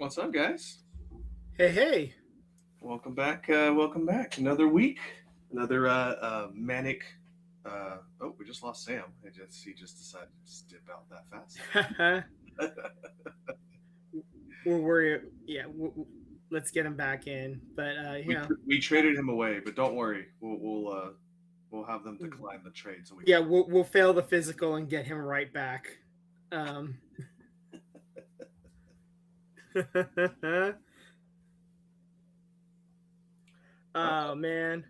What's up, guys? Hey, hey. Welcome back. Welcome back. Another week. Another manic. Oh, we just lost Sam. He just decided to just dip out that fast. we're worried. Yeah, let's get him back in. But We traded him away, but don't worry. We'll have them decline the trade so we yeah, can. we'll fail the physical and get him right back. Um, oh man,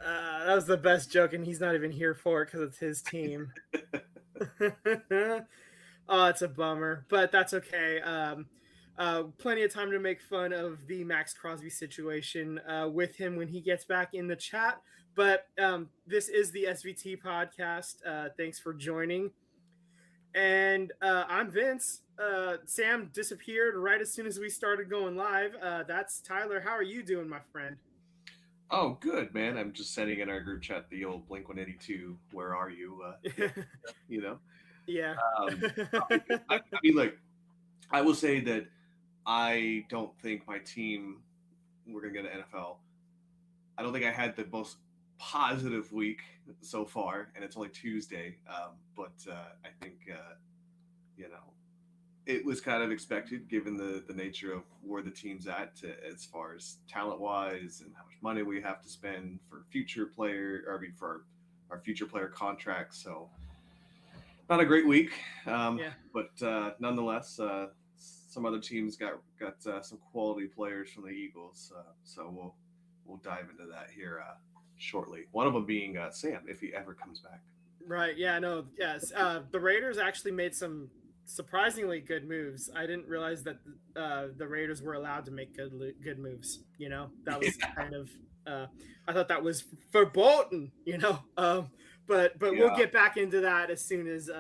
that was the best joke, and he's not even here for it because it's his team. Oh, it's a bummer, but that's okay. Plenty of time to make fun of the Max Crosby situation with him when he gets back in the chat. But this is the SVT podcast. Thanks for joining. And I'm Vince. Sam disappeared right as soon as we started going live. That's Tyler. How are you doing, my friend? Oh, good man. I'm just sending in our group chat the old Blink 182. Where are you? You know. Yeah. I mean, like, I will say that I don't think my team we're gonna get an NFL. I don't think I had the most positive week so far, and it's only Tuesday. But I think you know it was kind of expected given the nature of where the team's at as far as talent wise and how much money we have to spend for future player, or I mean for our future player contracts. So not a great week, Yeah. but nonetheless, some other teams got some quality players from the Eagles. So we'll dive into that here shortly. One of them being Sam, if he ever comes back. Right. Yeah. No. Yes. The Raiders actually made some surprisingly good moves. I didn't realize that the Raiders were allowed to make good moves. That was Yeah, kind of. I thought that was verboten. But we'll yeah. get back into that as soon as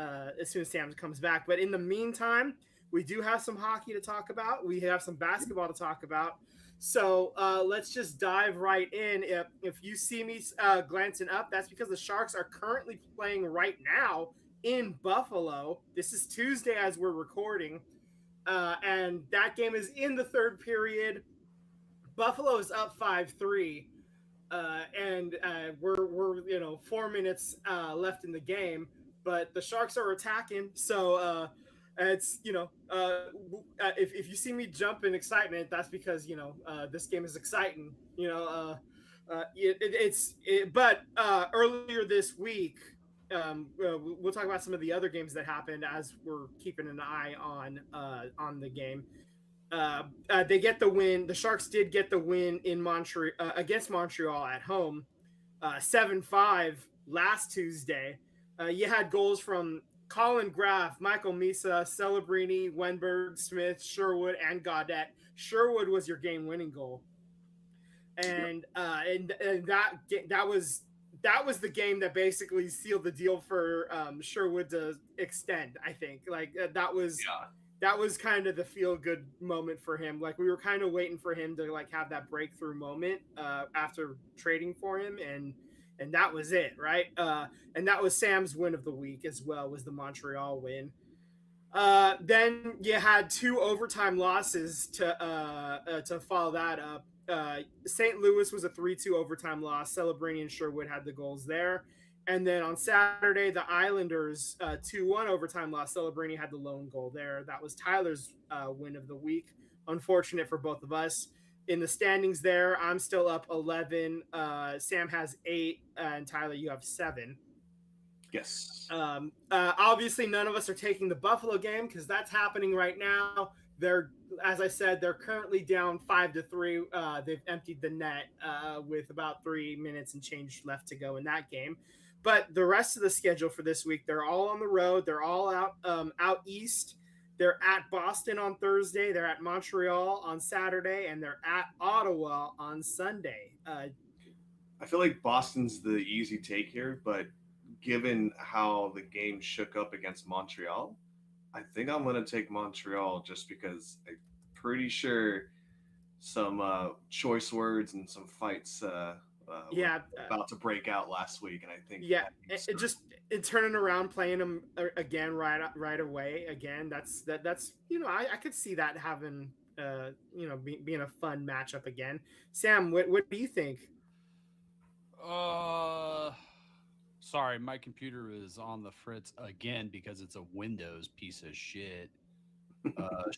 Sam comes back. But in the meantime, we do have some hockey to talk about. We have some basketball to talk about. So let's just dive right in. If you see me glancing up, that's because the Sharks are currently playing right now in Buffalo. This is Tuesday as we're recording, and that game is in the third period. Buffalo is up 5-3, and we're 4 minutes left in the game, but the Sharks are attacking. So it's if you see me jump in excitement, that's because this game is exciting. But earlier this week, we'll talk about some of the other games that happened as we're keeping an eye on the game. They get the win. The Sharks did get the win in Montreal against Montreal at home, 7-5 last Tuesday. You had goals from Colin Graff, Michael Misa, Celebrini, Wenberg, Smith, Sherwood, and Gaudette. Sherwood was your game-winning goal, and that was the game that basically sealed the deal for Sherwood to extend. I think Yeah. that was kind of the feel good moment for him. Like we were kind of waiting for him to have that breakthrough moment after trading for him, and that was it, right? And that was Sam's win of the week as well, was the Montreal win. Then you had two overtime losses to follow that up. St. Louis was a 3-2 overtime loss. Celebrini and Sherwood had the goals there. And then on Saturday, the Islanders 2-1 overtime loss. Celebrini had the lone goal there. That was Tyler's win of the week. Unfortunate for both of us. In the standings there, I'm still up 11. Sam has 8, and Tyler, you have 7. Yes. Obviously, none of us are taking the Buffalo game because that's happening right now. As I said, they're currently down 5-3. They've emptied the net with about 3 minutes and change left to go in that game. But the rest of the schedule for this week, they're all on the road. They're all out east. They're at Boston on Thursday. They're at Montreal on Saturday, and they're at Ottawa on Sunday. I feel like Boston's the easy take here, but given how the game shook up against Montreal, I think I'm going to take Montreal just because I'm pretty sure some choice words and some fights Yeah, were about to break out last week, and I think yeah, that it just turning around, playing them again right away again. That's I could see that having being a fun matchup again. Sam, what do you think? Uh, Sorry, my computer is on the fritz again because it's a Windows piece of shit.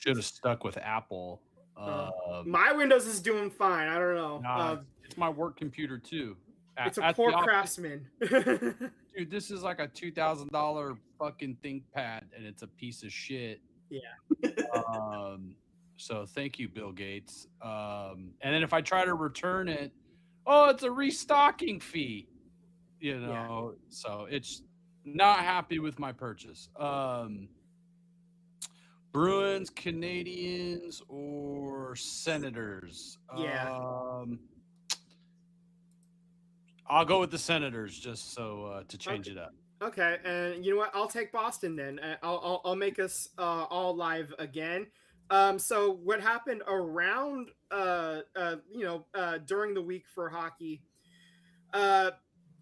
Should have stuck with Apple. Uh, Um, my Windows is doing fine. I don't know. nah, it's my work computer too. It's a At poor the office, craftsman. dude. This is like a $2,000 fucking ThinkPad, and it's a piece of shit. Yeah. Um, so thank you, Bill Gates. And then if I try to return it, oh, it's a restocking fee. So it's not happy with my purchase. Bruins, Canadians, or Senators? Yeah. I'll go with the Senators just so to change it up. Okay, and you know what? I'll take Boston then. I'll make us all live again. So what happened around during the week for hockey? Uh,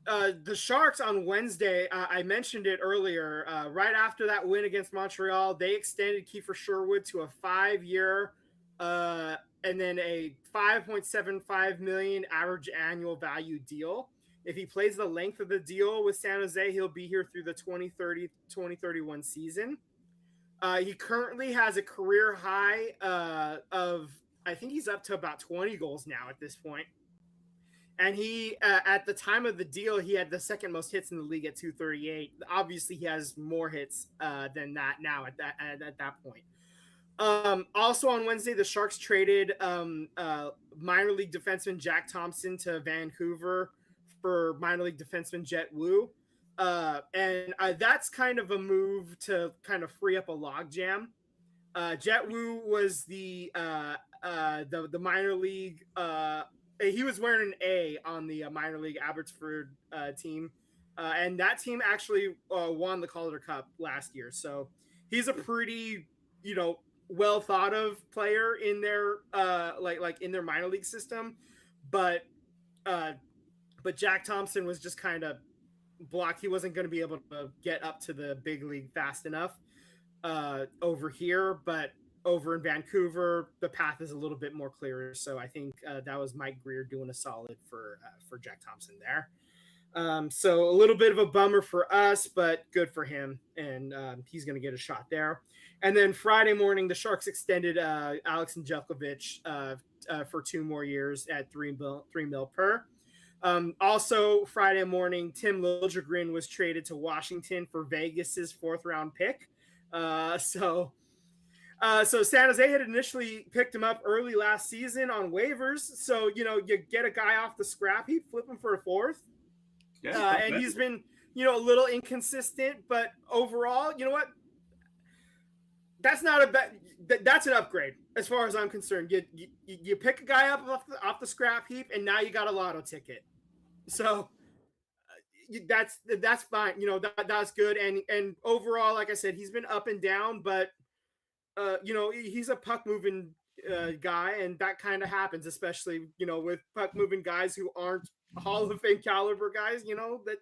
the Sharks on Wednesday, I mentioned it earlier. Right after that win against Montreal, they extended Kiefer Sherwood to a 5-year, and then a 5.75 million average annual value deal. If he plays the length of the deal with San Jose, he'll be here through the 2030-2031 season. He currently has a career high of, I think he's up to about 20 goals now at this point. And he, at the time of the deal, he had the second most hits in the league at 238. Obviously, he has more hits than that now at that point. Also on Wednesday, the Sharks traded minor league defenseman Jack Thompson to Vancouver for minor league defenseman Jet Wu. And that's kind of a move to kind of free up a logjam. Jet Wu was the minor league. He was wearing an A on the minor league Abbotsford team, and that team actually won the Calder Cup last year. So he's a pretty, well thought of player in their like in their minor league system, but Jack Thompson was just kind of blocked. He wasn't going to be able to get up to the big league fast enough over here, but over in Vancouver, the path is a little bit more clear. So I think that was Mike Greer doing a solid for Jack Thompson there. So a little bit of a bummer for us, but good for him, and he's going to get a shot there. And then Friday morning, the Sharks extended Alex Angelkovic for 2 more years at $3 million per. Also, Friday morning, Tim Liljegren was traded to Washington for Vegas's 4th round pick. So San Jose had initially picked him up early last season on waivers. So, you get a guy off the scrap heap, flip him for a 4th. Yeah, and he's been, a little inconsistent, but overall, you know what? That's not a bad. That's an upgrade as far as I'm concerned. You pick a guy up off the scrap heap, and now you got a lotto ticket. So that's fine. That's good. And overall, like I said, he's been up and down, but he's a puck moving guy, and that kind of happens, especially with puck moving guys who aren't Hall of Fame caliber guys. That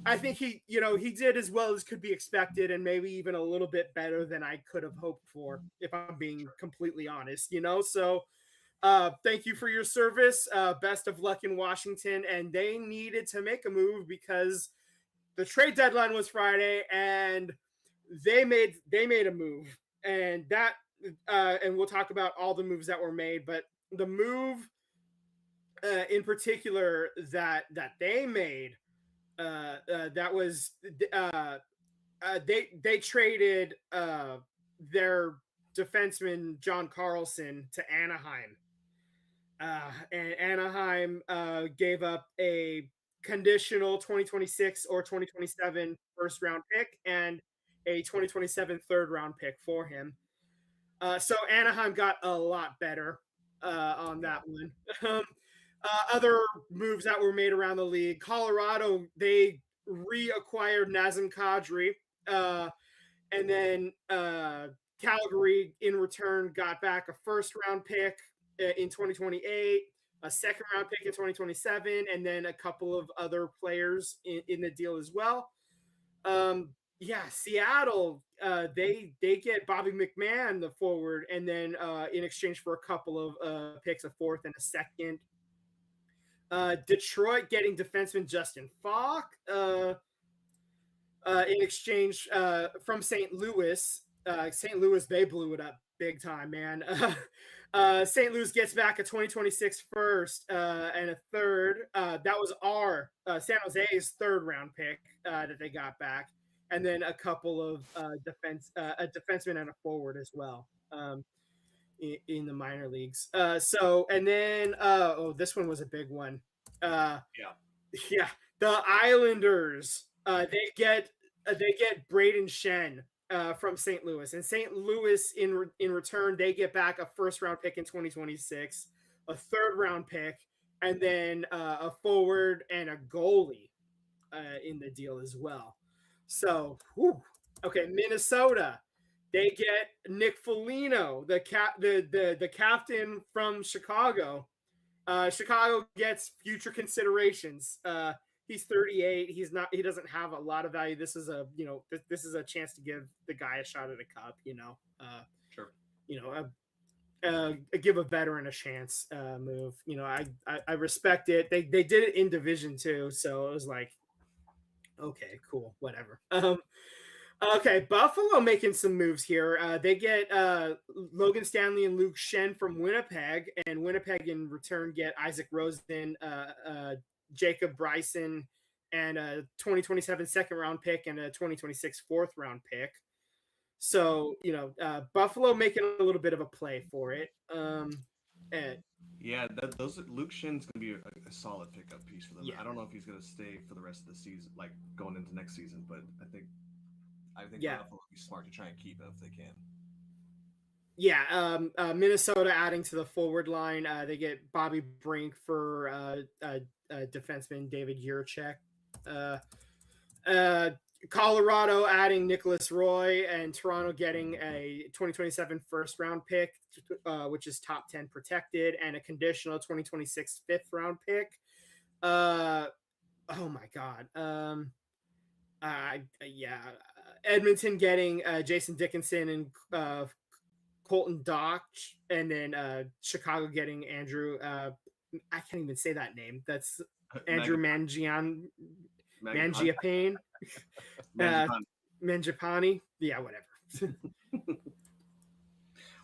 I think he did as well as could be expected, and maybe even a little bit better than I could have hoped for, if I'm being completely honest. So thank you for your service. Best of luck in Washington. And they needed to make a move because the trade deadline was Friday, and they made a move. And that and we'll talk about all the moves that were made, but the move in particular that they made, that was they traded their defenseman John Carlson to Anaheim. And Anaheim gave up a conditional 2026 or 2027 first round pick and a 2027 third round pick for him. So Anaheim got a lot better on that one. Other moves that were made around the league: Colorado, they reacquired Nazem Kadri, and then Calgary in return got back a first round pick in 2028, a second round pick in 2027, and then a couple of other players in the deal as well. Seattle they get Bobby McMahon, the forward, and then in exchange for a couple of picks, a fourth and a second. Detroit getting defenseman Justin Falk in exchange from St. Louis. St. Louis, they blew it up big time, man. St. Louis gets back a 2026 first and a third. That was our San Jose's third round pick that they got back, and then a couple of a defenseman and a forward as well in the minor leagues. And then this one was a big one. Yeah, the Islanders. They get Braden Shen from St. Louis, and St. Louis in return they get back a first round pick in 2026, a third round pick, and then a forward and a goalie in the deal as well. So, okay, Minnesota, they get Nick Foligno, the captain from Chicago. Chicago gets future considerations. He's 38. He doesn't have a lot of value. This is this is a chance to give the guy a shot at a cup, Sure. Give a veteran a chance move. I respect it. They did it in Division 2, so it was like, okay, cool, whatever. Okay, Buffalo making some moves here. They get Logan Stanley and Luke Shen from Winnipeg, and Winnipeg in return get Isaac Rosen, Jacob Bryson, and a 2027 second round pick and a 2026 fourth round pick. So, Buffalo making a little bit of a play for it. Yeah, Luke Shen's gonna be a solid pickup piece for them. Yeah. I don't know if he's gonna stay for the rest of the season, like going into next season, but I think Buffalo will be smart to try and keep him if they can. Yeah, Minnesota adding to the forward line. They get Bobby Brink for defenseman David Yurchek. Colorado adding Nicholas Roy, and Toronto getting a 2027 first round pick, which is top 10 protected, and a conditional 2026 fifth round pick. Oh my God. Edmonton getting Jason Dickinson and Colton Dock, and then Chicago getting Andrew. I can't even say that name. That's Andrew Mangiapane. Mangiapane. Yeah, whatever.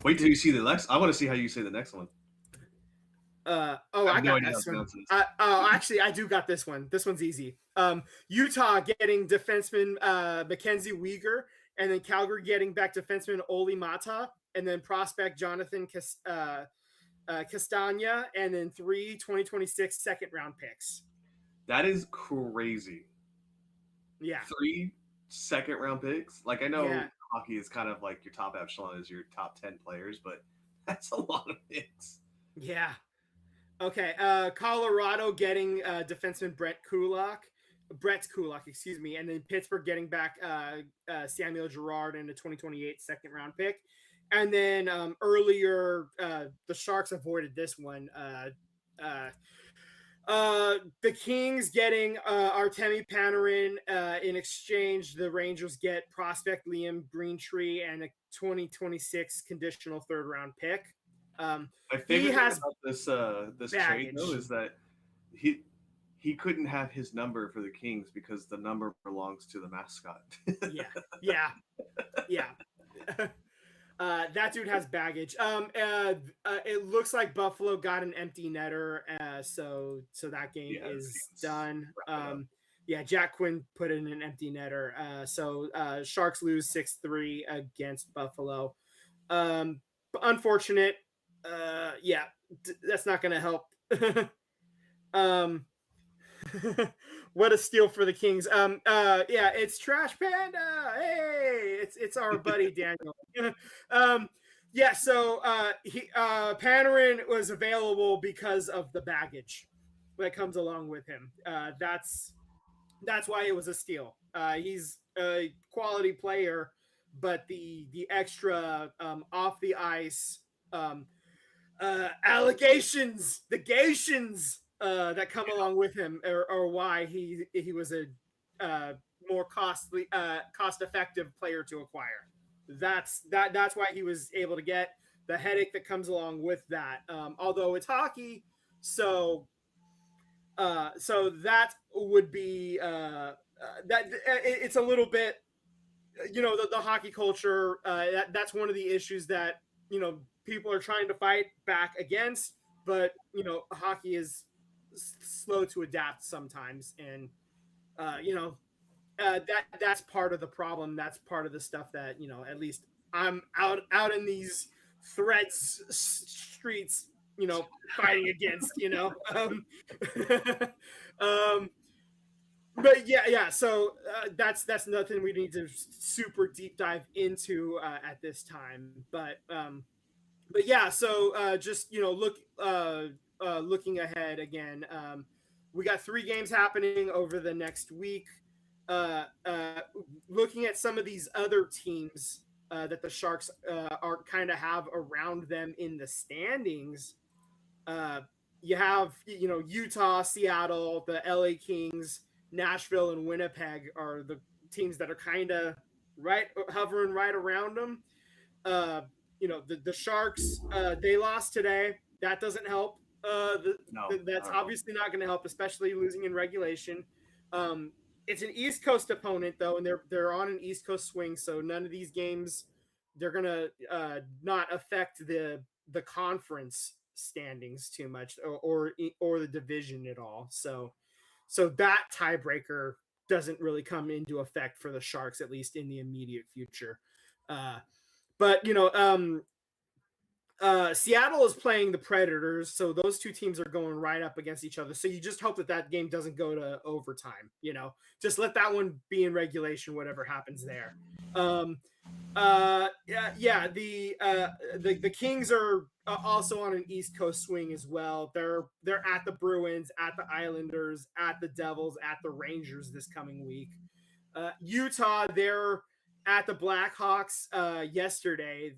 Wait till you see the next. I want to see how you say the next one. I got this one. Actually, I do got this one. This one's easy. Utah getting defenseman Mackenzie Weegar, and then Calgary getting back defenseman Oli Mata, and then prospect Jonathan Castagna, and then 3 2026 second round picks. That is crazy. Yeah. 3 second round picks. Like, I know hockey is kind of like your top echelon is your top 10 players, but that's a lot of picks. Yeah. Okay. Colorado getting defenseman Brett Kulak, excuse me, and then Pittsburgh getting back Samuel Girard in the 2028 second round pick. And then earlier, the Sharks avoided this one. The Kings getting Artemi Panarin in exchange. The Rangers get prospect Liam Greentree and a 2026 conditional third round pick. My favorite thing about this trade though is that he couldn't have his number for the Kings because the number belongs to the mascot. Yeah. That dude has baggage. It looks like Buffalo got an empty netter, so that game is done. Jack Quinn put in an empty netter. So Sharks lose 6-3 against Buffalo. Unfortunate. That's not going to help. What a steal for the Kings. It's Trash Panda. Hey, it's our buddy Daniel. Panarin was available because of the baggage that comes along with him. That's why it was a steal. He's a quality player, but the extra off the ice allegations, the gations that come along with him, or why he was a more cost effective player to acquire. That's why he was able to get the headache that comes along with that. Although it's hockey, so that would be that it's a little bit, the hockey culture. That's one of the issues that people are trying to fight back against, but hockey is slow to adapt sometimes, and that's part of the problem. That's part of the stuff that at least I'm out in these threads streets, fighting against. But yeah. So that's nothing we need to super deep dive into at this time. But yeah. So just looking ahead again. We got 3 games happening over the next week. Looking at some of these other teams that the Sharks are kind of have around them in the standings. You have Utah, Seattle, the LA Kings, Nashville, and Winnipeg are the teams that are kind of hovering right around them. The Sharks, they lost today. That doesn't help. That's obviously not going to help, especially losing in regulation. It's an East Coast opponent though, and they're on an East Coast swing, so none of these games they're gonna not affect the conference standings too much, or the division at all. So that tiebreaker doesn't really come into effect for the Sharks, at least in the immediate future. But Seattle is playing the Predators, so those two teams are going right up against each other. So you just hope that game doesn't go to overtime. Just let that one be in regulation, whatever happens there. The Kings are also on an East Coast swing as well. They're at the Bruins, at the Islanders, at the Devils, at the Rangers this coming week. Utah, they're at the Blackhawks yesterday.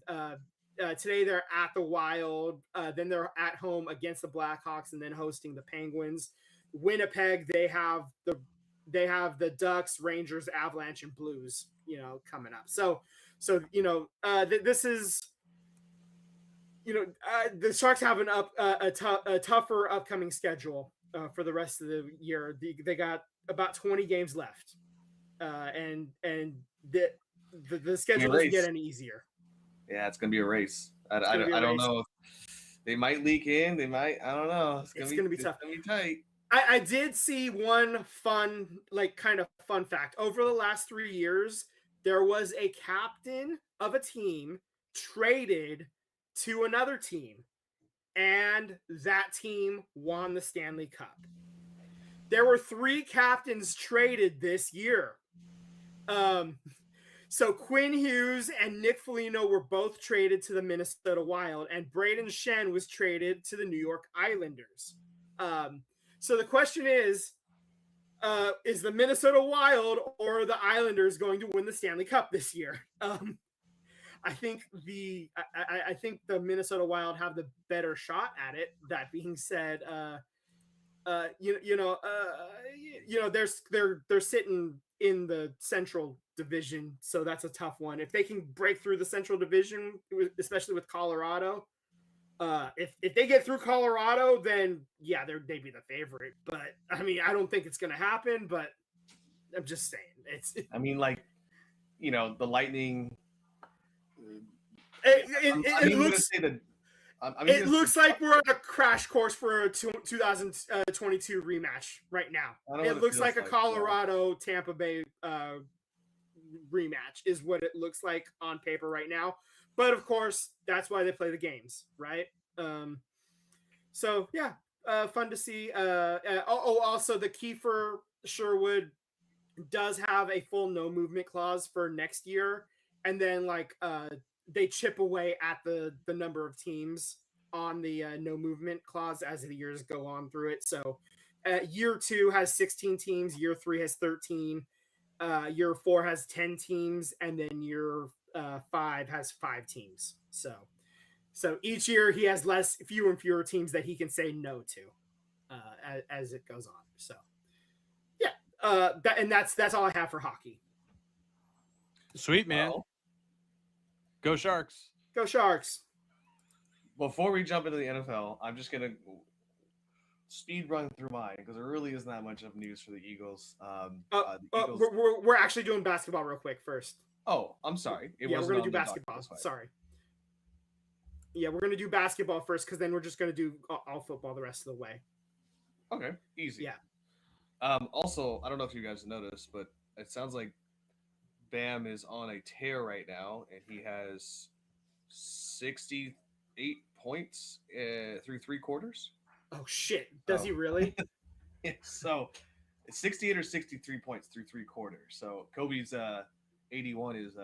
Today they're at the Wild, then they're at home against the Blackhawks, and then hosting the Penguins. Winnipeg, they have the Ducks, Rangers, Avalanche, and Blues, coming up. So this is, the Sharks have a tougher upcoming schedule for the rest of the year. They got about 20 games left, and the schedule doesn't get any easier. Yeah, it's gonna be a race. I don't know if they might leak in. They might. I don't know. It's gonna be tough. It's gonna be tight. I did see one fun fact. Over the last 3 years, there was a captain of a team traded to another team, and that team won the Stanley Cup. There were 3 captains traded this year. So Quinn Hughes and Nick Foligno were both traded to the Minnesota Wild, and Braden Shen was traded to the New York Islanders. So the question is the Minnesota Wild or the Islanders going to win the Stanley Cup this year? I think the Minnesota Wild have the better shot at it. That being said, they're sitting in the Central Division, so that's a tough one. If they can break through the Central Division, especially with Colorado, if they get through Colorado, then yeah, they'd be the favorite. But I mean, I don't think it's going to happen. But I'm just saying, the Lightning. It looks like we're on a crash course for a 2022 rematch right now. It looks like a Colorado Tampa Bay rematch is what it looks like on paper right now. But of course, that's why they play the games, right? So yeah, fun to see. Also the Kiefer Sherwood does have a full no movement clause for next year, and then they chip away at the number of teams on the no movement clause as the years go on through it. So year 2 has 16 teams, year 3 has 13, year 4 has 10 teams, and then year 5 has 5 teams. So each year he has fewer and fewer teams that he can say no to as it goes on. So yeah. That's all I have for hockey. Sweet, man. Well, Go Sharks. Go Sharks. before we jump into the NFL, I'm just gonna speed run through mine because there really isn't that much of news for the Eagles. The Eagles. We're actually doing basketball real quick first. Oh, I'm sorry. We're gonna do basketball. Sorry. Yeah, we're gonna do basketball first because then we're just gonna do all football the rest of the way. Okay, easy. Yeah. Also, I don't know if you guys noticed, but it sounds like Bam is on a tear right now, and he has 68 points through 3 quarters. Oh shit! Does he really? So, it's 68 or 63 points through 3 quarters. So Kobe's 81 is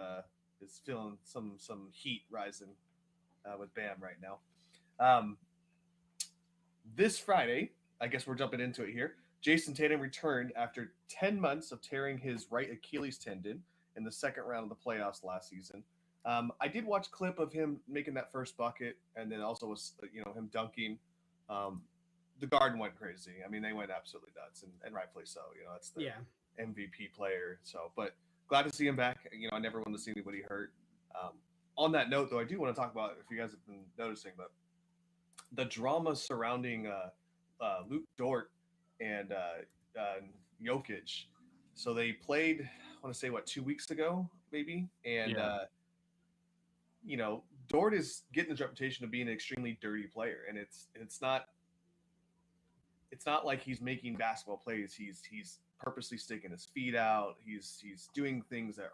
feeling some heat rising with Bam right now. This Friday, I guess we're jumping into it here. Jason Tatum returned after 10 months of tearing his right Achilles tendon in the second round of the playoffs last season. I did watch a clip of him making that first bucket, and then also was him dunking. The Garden went crazy. I mean, they went absolutely nuts, and rightfully so. That's the MVP player. So, but glad to see him back. I never want to see anybody hurt. On that note, though, I do want to talk about, if you guys have been noticing, but the drama surrounding Luke Dort and Jokic. So they played, I want to say, 2 weeks ago, maybe? And, Dort is getting his reputation of being an extremely dirty player. And it's not like he's making basketball plays. He's purposely sticking his feet out. He's doing things that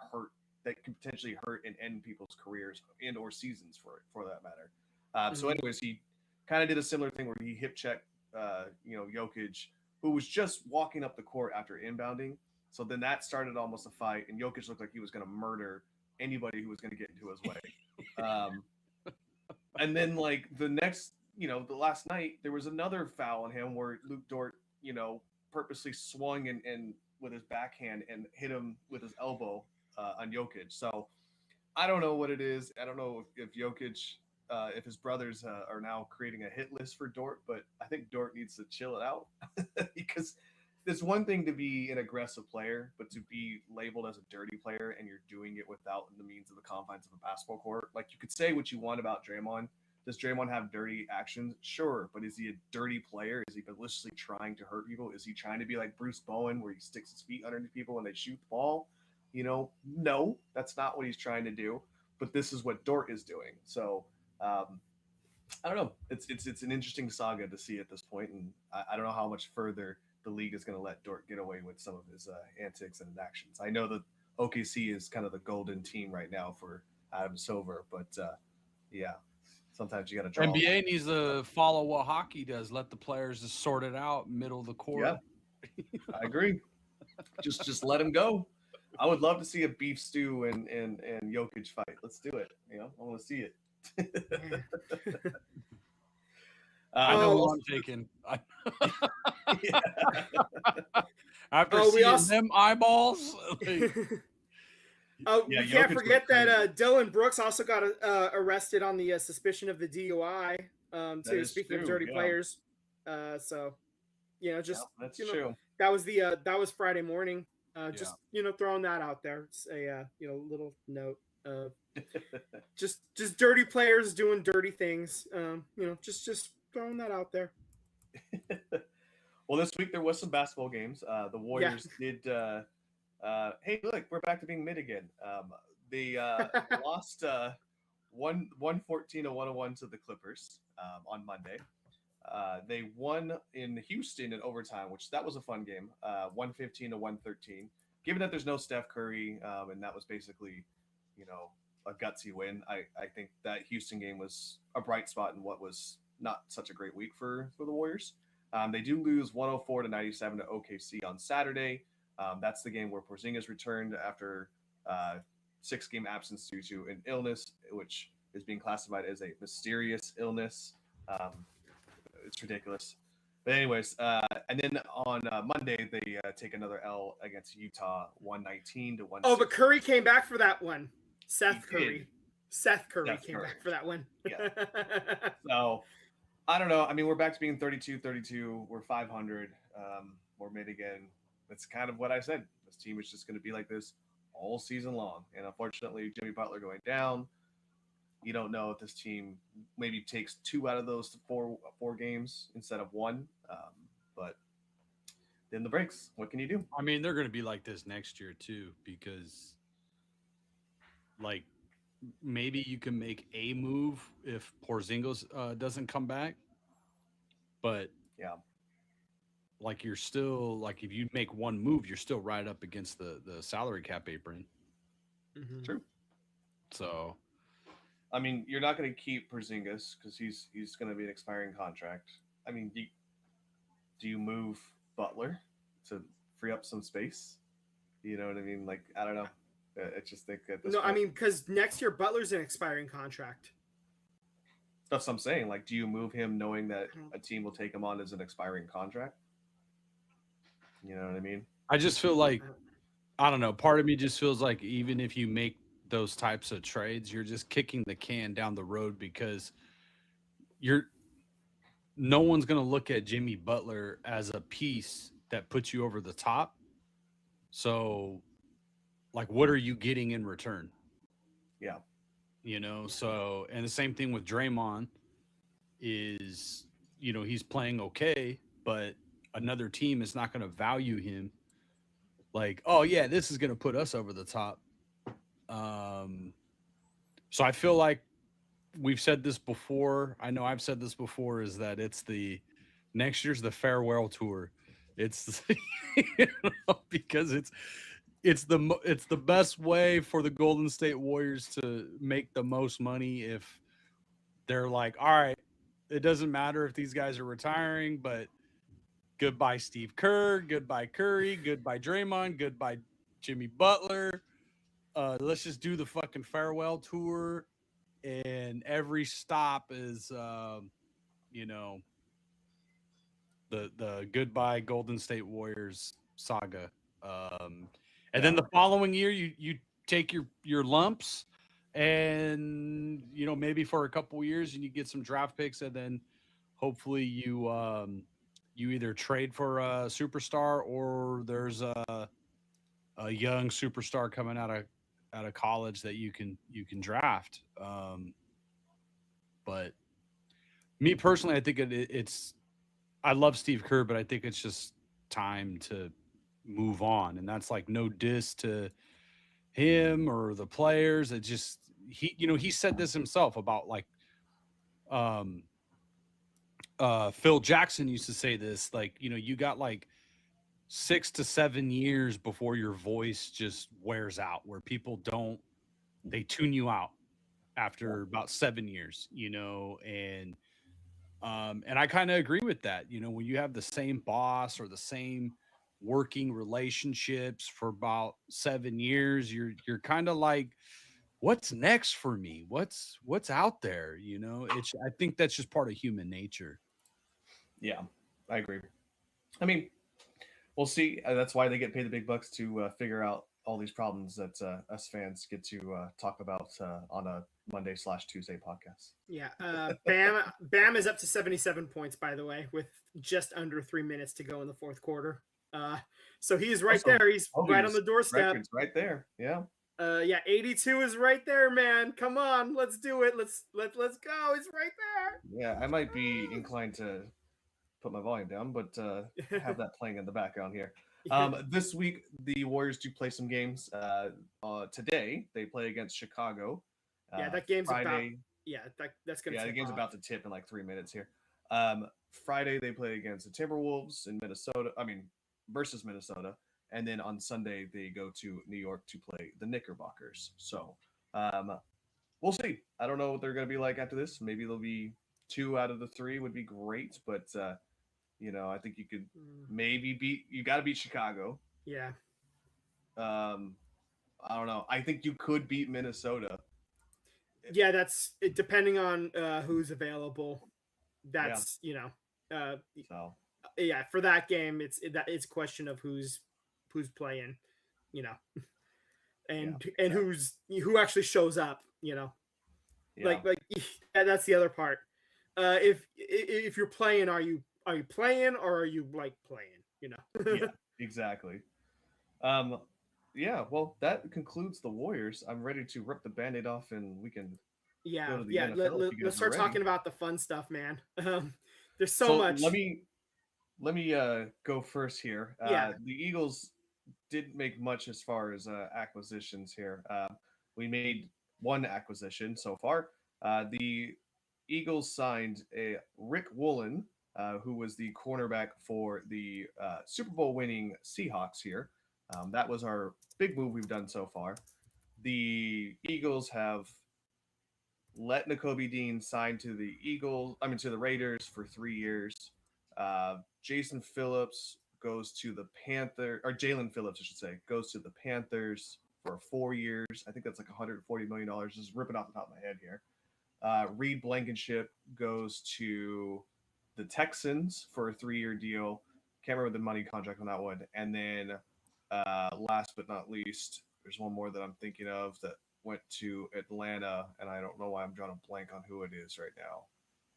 can potentially hurt and end people's careers and or seasons for that matter. So anyways, he kind of did a similar thing where he hip checked, Jokic, who was just walking up the court after inbounding. So then that started almost a fight, and Jokic looked like he was going to murder anybody who was going to get into his way. And then the last night, there was another foul on him where Luke Dort, purposely swung and with his backhand and hit him with his elbow on Jokic. So I don't know what it is. I don't know if Jokic, if his brothers are now creating a hit list for Dort, but I think Dort needs to chill it out because it's one thing to be an aggressive player, but to be labeled as a dirty player and you're doing it without the means of the confines of a basketball court. Like, you could say what you want about Draymond. Does Draymond have dirty actions? Sure, but is he a dirty player? Is he maliciously trying to hurt people? Is he trying to be like Bruce Bowen, where he sticks his feet underneath people when they shoot the ball? No, that's not what he's trying to do. But this is what Dort is doing. So I don't know. It's an interesting saga to see at this point, and I don't know how much further the league is going to let Dort get away with some of his antics and actions. I know that OKC is kind of the golden team right now for Adam Silver, but sometimes you got to draw. NBA needs to follow what hockey does. Let the players just sort it out, middle of the court. Yeah, I agree. just let him go. I would love to see a beef stew and Jokic fight. Let's do it. I want to see it. I know who I'm taking. After seeing them eyeballs. We can't forget that Dylan Brooks also got arrested on the suspicion of the DUI. Speaking of dirty players, that's true. That was Friday morning. Throwing that out there. It's a little note. Just dirty players doing dirty things. Just throwing that out there. Well, this week there was some basketball games. The Warriors did. Hey, look, we're back to being mid again. They lost 114 to 101 to the Clippers on Monday. They won in Houston in overtime, which that was a fun game. 115 to 113. Given that there's no Steph Curry, and that was basically, a gutsy win. I think that Houston game was a bright spot in what was not such a great week for the Warriors. They do lose 104 to 97 to OKC on Saturday. That's the game where Porzingis returned after 6-game absence due to an illness, which is being classified as a mysterious illness. It's ridiculous. But anyways, and then on Monday, they take another L against Utah, 119 to 1. Oh, but Curry came back for that one. Seth Curry came back for that one. Yeah. So, I don't know. I mean, we're back to being 32-32. We're 500. We're mid again. that's kind of what I said. This team is just going to be like this all season long. And unfortunately, Jimmy Butler going down, you don't know if this team maybe takes 2 out of those four games instead of 1. But then the breaks. What can you do? I mean, they're going to be like this next year too, because like maybe you can make a move if Porzingis doesn't come back, but Yeah, like you're still like if you make one move, you're still right up against the salary cap apron. Mm-hmm. true. So I mean, you're not going to keep Porzingis because he's going to be an expiring contract. I mean, do you move Butler to free up some space? You know what I mean? Like, I don't know. I just think at this No, point, I mean, because next year Butler's an expiring contract. that's what I'm saying. Like, do you move him knowing that a team will take him on as an expiring contract? You know what I mean? I just feel like I don't know. Part of me just feels like even if you make those types of trades, you're just kicking the can down the road because no one's going to look at Jimmy Butler as a piece that puts you over the top. So, like, what are you getting in return? Yeah. You know, so, and the same thing with Draymond is, you know, he's playing okay, but another team is not going to value him like, oh, yeah, this is going to put us over the top. So I feel like we've said this before. I know I've said this before is that it's the next year's the farewell tour. It's you know, because it's the best way for the Golden State Warriors to make the most money if they're like, all right, it doesn't matter if these guys are retiring, but goodbye Steve Kerr, goodbye Curry, goodbye Draymond, goodbye Jimmy Butler. Let's just do the fucking farewell tour, and every stop is, you know, the goodbye Golden State Warriors saga. And then the following year, you take your lumps, and you know maybe for a couple years, and you get some draft picks, and then hopefully you either trade for a superstar or there's a young superstar coming out of college that you can draft. But me personally, I think it's I love Steve Kerr, but I think it's just time to move on, and that's like no diss to him or the players. It just he said this himself about like Phil Jackson used to say this, like, you know, you got like 6 to 7 years before your voice just wears out, where people they tune you out after about 7 years, you know, and I kind of agree with that. You know, when you have the same boss or the same working relationships for about 7 years, you're kind of like, what's next for me? What's out there? You know, I think that's just part of human nature. Yeah, I agree. I mean, we'll see. That's why they get paid the big bucks to figure out all these problems that us fans get to talk about on a Monday/Tuesday podcast. Yeah. Bam is up to 77 points, by the way, with just under 3 minutes to go in the fourth quarter. So he's right there. He's right on the doorstep. Right there. Yeah. 82 is right there, man. Come on, let's do it. Let's go. It's right there. Yeah, I might be inclined to put my volume down, but have that playing in the background here. This week, the Warriors do play some games. Today, they play against Chicago. That game's Friday. That's going to the game's about to tip in like 3 minutes here. Friday, they play against the Timberwolves in Minnesota. Versus Minnesota. And then on Sunday, they go to New York to play the Knickerbockers. So we'll see. I don't know what they're going to be like after this. Maybe they'll be 2 out of the 3 would be great. But, you know, I think you could maybe you got to beat Chicago. Yeah. I don't know. I think you could beat Minnesota. Yeah, that's it, depending on who's available. That's, you know, yeah, for that game, it's a question of who's playing, you know, and who actually shows up, you know, like that's the other part. If you're playing, are you playing or are you like playing, you know? Exactly. Yeah, well, that concludes the Warriors. I'm ready to rip the Band-Aid off and we can go Yeah, to the yeah. NFL if you Let's guys are start ready. talking about the fun stuff, man. There's so So much. let me go first here. Yeah, The Eagles didn't make much as far as acquisitions here. We made one acquisition so far. The Eagles signed a Rick Woolen, who was the cornerback for the Super Bowl winning Seahawks here. That was our big move we've done so far. The Eagles have let N'Kobe Dean sign to the to the Raiders for 3 years. Jason Phillips goes to the Panther, or Jalen Phillips, I should say, goes to the Panthers for 4 years. I think that's like $140 million. Just ripping off the top of my head here. Reed Blankenship goes to the Texans for a 3-year deal. Can't remember the money contract on that one. And then last but not least, there's one more that I'm thinking of that went to Atlanta, and I don't know why I'm drawing a blank on who it is right now.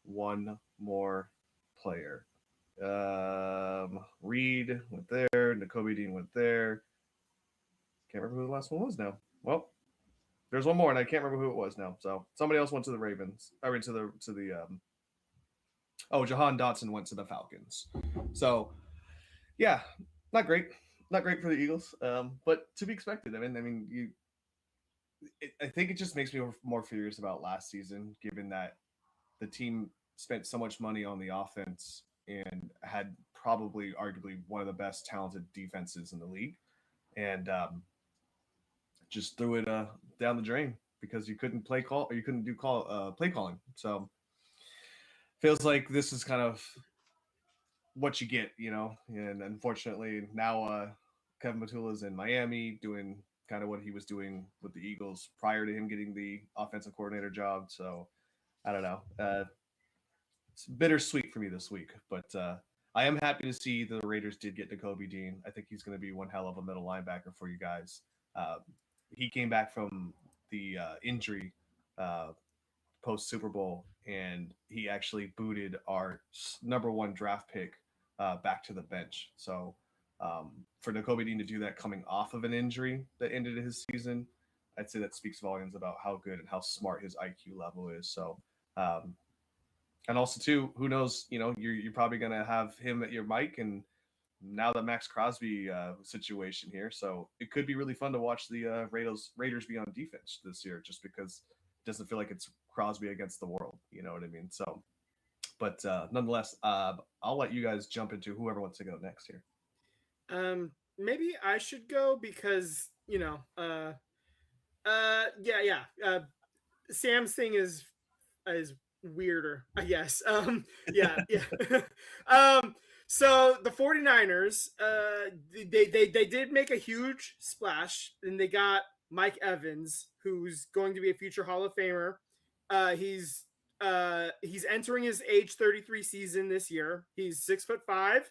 One more player. Reed went there. N'Kobe Dean went there. Can't remember who the last one was now. Well, there's one more, and I can't remember who it was now. So somebody else went to the Ravens. I mean, to the oh, Jahan Dotson went to the Falcons. So yeah, not great, not great for the Eagles, but to be expected. I think it just makes me more furious about last season, given that the team spent so much money on the offense and had probably, arguably, one of the best talented defenses in the league, and just threw it down the drain because you couldn't play call or you couldn't do play calling. So feels like this is kind of what you get, you know. And unfortunately, now Kevin Matula's in Miami doing kind of what he was doing with the Eagles prior to him getting the offensive coordinator job. So I don't know. It's bittersweet for me this week, but I am happy to see the Raiders did get N'Kobe Dean. I think he's going to be one hell of a middle linebacker for you guys. He came back from the injury post Super Bowl, and he actually booted our number one draft pick back to the bench. So for N'Kobe Dean to do that coming off of an injury that ended his season, I'd say that speaks volumes about how good and how smart his IQ level is. So, and also too, who knows? You know, you're probably gonna have him at your mic, and now the Max Crosby situation here, so it could be really fun to watch the Raiders be on defense this year, just because it doesn't feel like it's Crosby against the world. You know what I mean? So, but nonetheless, I'll let you guys jump into whoever wants to go next here. Maybe I should go because yeah. Sam's thing is weirder, I guess. Yeah. So the 49ers, they did make a huge splash, and they got Mike Evans, who's going to be a future Hall of Famer. He's entering his age 33 season this year. He's 6'5".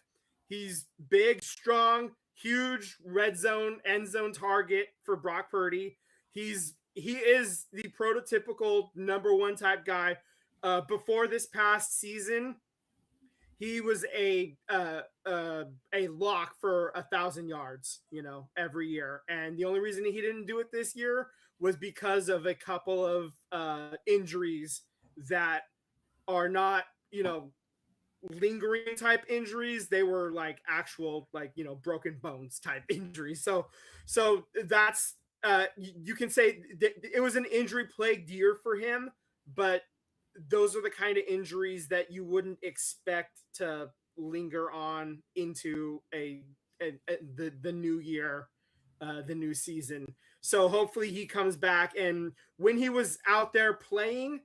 He's big, strong, huge red zone, end zone target for Brock Purdy. He is the prototypical number one type guy. Before this past season, he was a lock for 1,000 yards, every year. And the only reason he didn't do it this year was because of a couple of injuries that are not, lingering type injuries. They were like actual, broken bones type injuries. So that's you can say it was an injury plagued year for him, but those are the kind of injuries that you wouldn't expect to linger on into the new year, the new season. So hopefully he comes back, and when he was out there playing,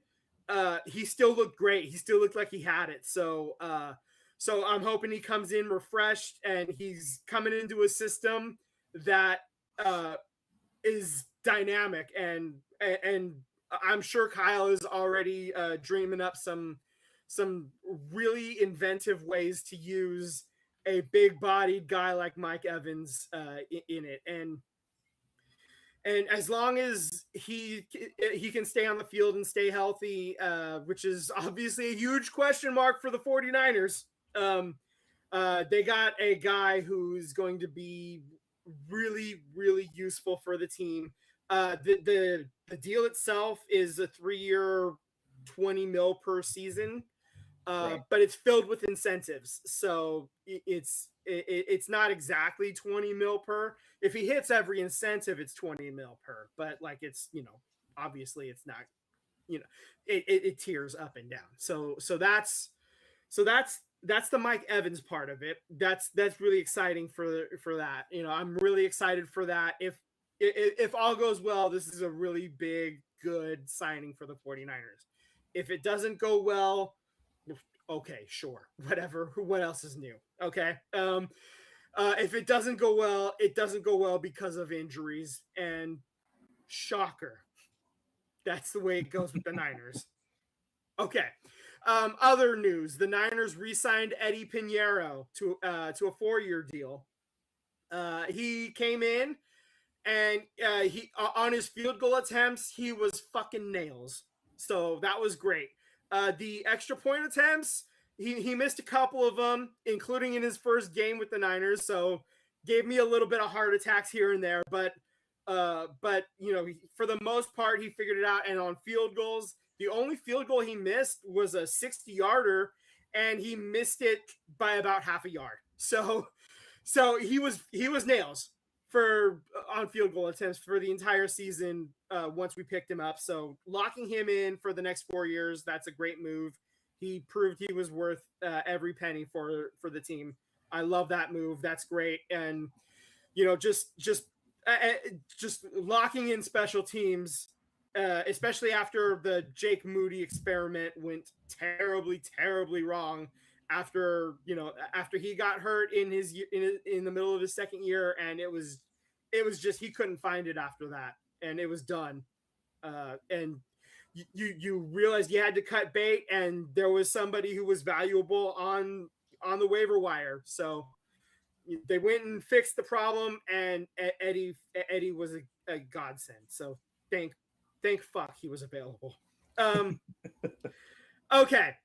he still looked great. He still looked like he had it. So I'm hoping he comes in refreshed, and he's coming into a system that is dynamic, and I'm sure Kyle is already dreaming up some really inventive ways to use a big-bodied guy like Mike Evans in it. And as long as he can stay on the field and stay healthy, which is obviously a huge question mark for the 49ers, They got a guy who's going to be really, really useful for the team. The deal itself is a 3-year, 20 mil per season, but it's filled with incentives. So it's not exactly 20 mil per. If he hits every incentive, it's 20 mil per. But like it's obviously it's not. It tiers up and down. So that's the Mike Evans part of it. That's really exciting for that. I'm really excited for that. If all goes well, this is a really big, good signing for the 49ers. If it doesn't go well, okay, sure, whatever. What else is new? Okay. If it doesn't go well, it doesn't go well because of injuries, and shocker. That's the way it goes with the Niners. Okay. Other news: the Niners re-signed Eddie Pinheiro to a 4-year deal. He came in, and he on his field goal attempts, he was fucking nails. So that was great. The extra point attempts, he missed a couple of them, including in his first game with the Niners. So gave me a little bit of heart attacks here and there, but for the most part, he figured it out. And on field goals, the only field goal he missed was a 60-yarder, and he missed it by about half a yard. So he was nails for on field goal attempts for the entire season once we picked him up. So locking him in for the next 4 years, that's a great move. He proved he was worth every penny for the team. I love that move. That's great. And just locking in special teams, especially after the Jake Moody experiment went terribly, terribly wrong. After he got hurt in the middle of his second year, and it was just he couldn't find it after that, and it was done. And you realized you had to cut bait, and there was somebody who was valuable on the waiver wire. So they went and fixed the problem, and Eddie was a godsend. So thank fuck he was available. Okay.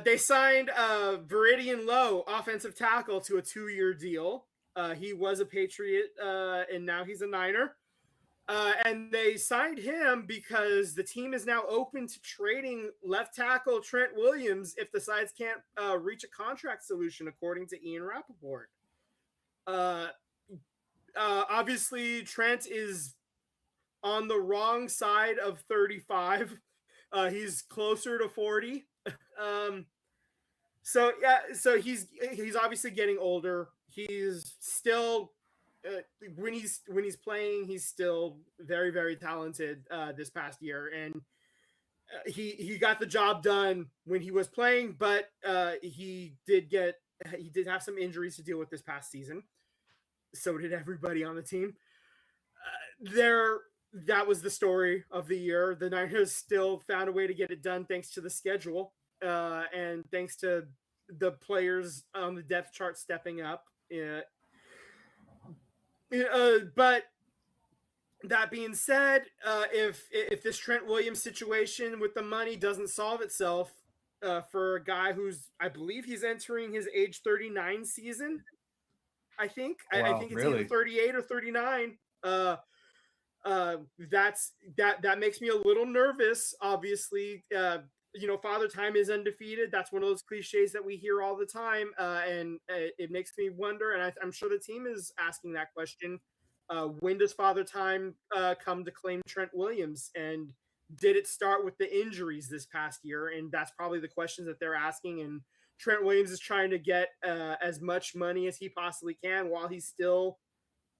They signed Viridian Lowe, offensive tackle, to a 2-year deal. He was a Patriot, and now he's a Niner. And they signed him because the team is now open to trading left tackle Trent Williams if the sides can't reach a contract solution, according to Ian Rappaport. Obviously, Trent is on the wrong side of 35. He's closer to 40. So he's obviously getting older. He's still when he's playing, he's still very, very talented this past year, and he got the job done when he was playing, but he did have some injuries to deal with this past season. So did everybody on the team. That was the story of the year. The Niners still found a way to get it done thanks to the schedule and thanks to the players on the depth chart stepping up. But that being said, if this Trent Williams situation with the money doesn't solve itself for a guy I believe he's entering his age 39 season, I think. Wow, I think it's really? Either 38 or 39. That makes me a little nervous. Obviously, Father Time is undefeated. That's one of those cliches that we hear all the time, and it makes me wonder. And I'm sure the team is asking that question: when does Father Time come to claim Trent Williams? And did it start with the injuries this past year? And that's probably the questions that they're asking. And Trent Williams is trying to get as much money as he possibly can while he's still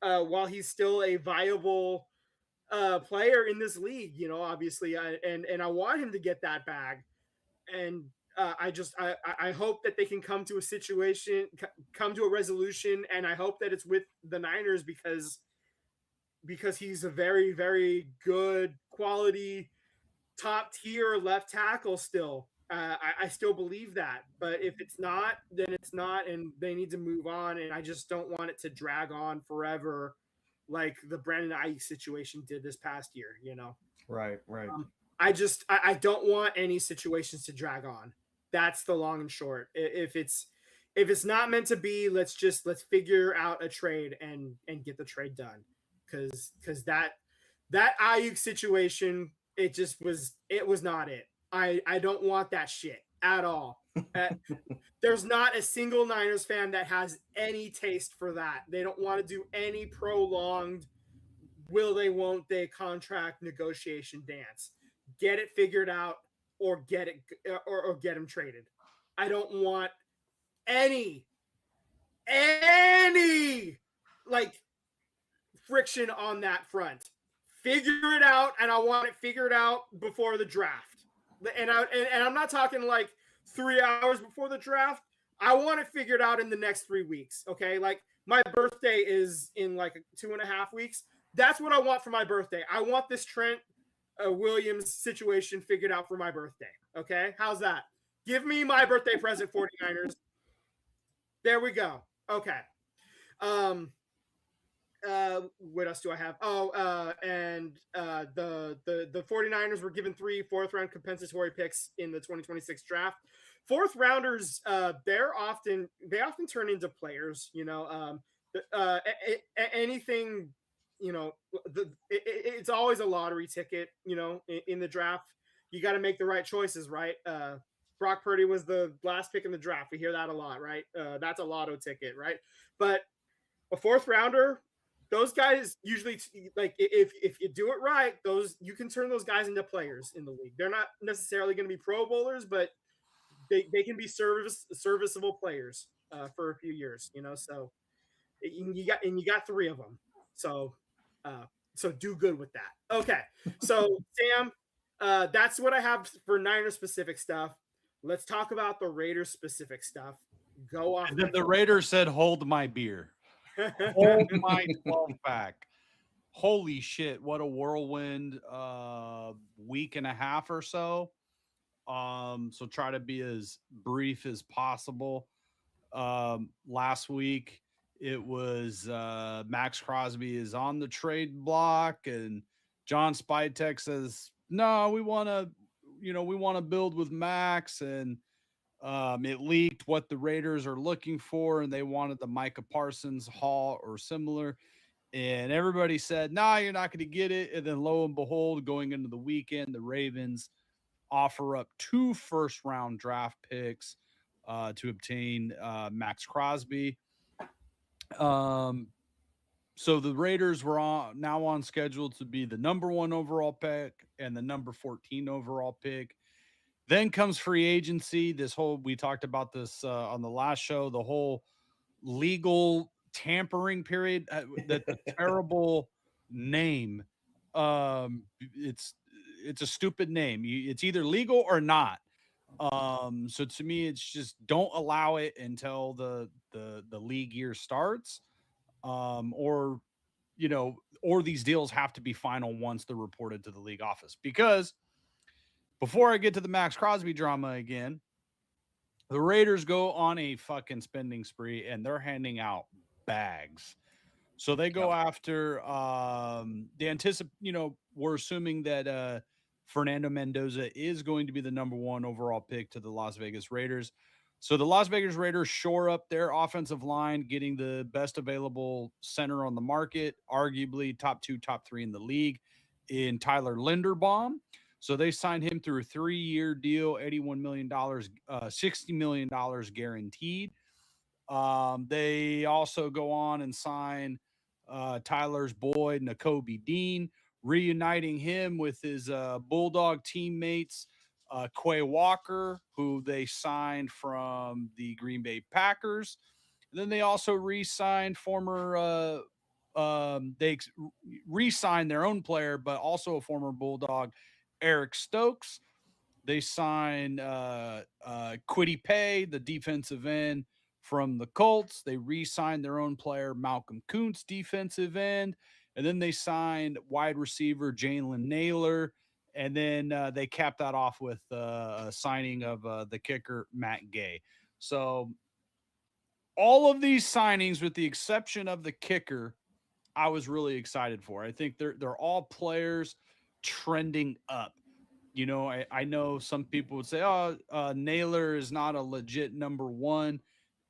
a viable player in this league, obviously, and I want him to get that bag, and I hope that they can come to a resolution, and I hope that it's with the Niners because he's a very, very good quality top tier left tackle still. I still believe that, but if it's not, then it's not, and they need to move on, and I just don't want it to drag on forever like the Brandon Ayuk situation did this past year, Right. I don't want any situations to drag on. That's the long and short. If it's if it's not meant to be, let's figure out a trade and get the trade done. Because that Ayuk situation, it was not it. I don't want that shit at all. There's not a single Niners fan that has any taste for that. They don't want to do any prolonged will they won't they contract negotiation dance. Get it figured out or get it or get him traded. I don't want any like friction on that front. Figure it out, and I want it figured out before the draft. And I'm not talking like 3 hours before the draft. I want it figured out in the next 3 weeks. Okay, like my birthday is in like 2.5 weeks. That's what I want for my birthday. I want this Trent Williams situation figured out for my birthday. Okay, how's that? Give me my birthday present, 49ers. There we go. Okay. What else do I have? The 49ers were given 3 fourth-round compensatory picks in the 2026 draft. Fourth rounders, they often turn into players. Anything, it's always a lottery ticket. In the draft, you got to make the right choices, right? Brock Purdy was the last pick in the draft. We hear that a lot, right? That's a lotto ticket, right? But a fourth rounder, those guys usually, like, if you do it right, you can turn those guys into players in the league. They're not necessarily going to be Pro Bowlers, but they can be serviceable players for a few years. So you got 3 of them. So do good with that. Okay, so Sam, that's what I have for Niners specific stuff. Let's talk about the Raiders specific stuff. Go off. And then the Raiders said, "Hold my beer." Hold my 12-pack. Holy shit, what a whirlwind week and a half or so. So try to be as brief as possible. Last week it was Max Crosby is on the trade block, and John Spytek says, no, we want to build with Max, and it leaked what the Raiders are looking for, and they wanted the Micah Parsons haul or similar. And everybody said, nah, you're not going to get it. And then lo and behold, going into the weekend, the Ravens offer up 2 first-round draft picks to obtain Max Crosby. So the Raiders were now on schedule to be the number 1 overall pick and the number 14 overall pick. Then comes free agency. We talked about this on the last show, the whole legal tampering period. That terrible name. It's a stupid name. It's either legal or not. So to me, it's just don't allow it until the league year starts. Or these deals have to be final once they're reported to the league office. Because before I get to the Max Crosby drama again, the Raiders go on a fucking spending spree and they're handing out bags. So they go after we're assuming that Fernando Mendoza is going to be the number 1 overall pick to the Las Vegas Raiders. So the Las Vegas Raiders shore up their offensive line, getting the best available center on the market, arguably top 2, top 3 in the league, in Tyler Linderbaum. So they signed him through a 3-year deal, $81 million, $60 million guaranteed. They also go on and sign Tyler's boy, Nakobe Dean, reuniting him with his Bulldog teammates, Quay Walker, who they signed from the Green Bay Packers. And then they also re-signed they re-signed their own player, but also a former Bulldog, Eric Stokes. They signed Kwity Paye, the defensive end from the Colts. They re-signed their own player, Malcolm Kuntz, defensive end. And then they signed wide receiver Jalen Naylor. And then they capped that off with a signing of the kicker, Matt Gay. So all of these signings, with the exception of the kicker, I was really excited for. I think they're all players trending up. I know some people would say, Naylor is not a legit number 1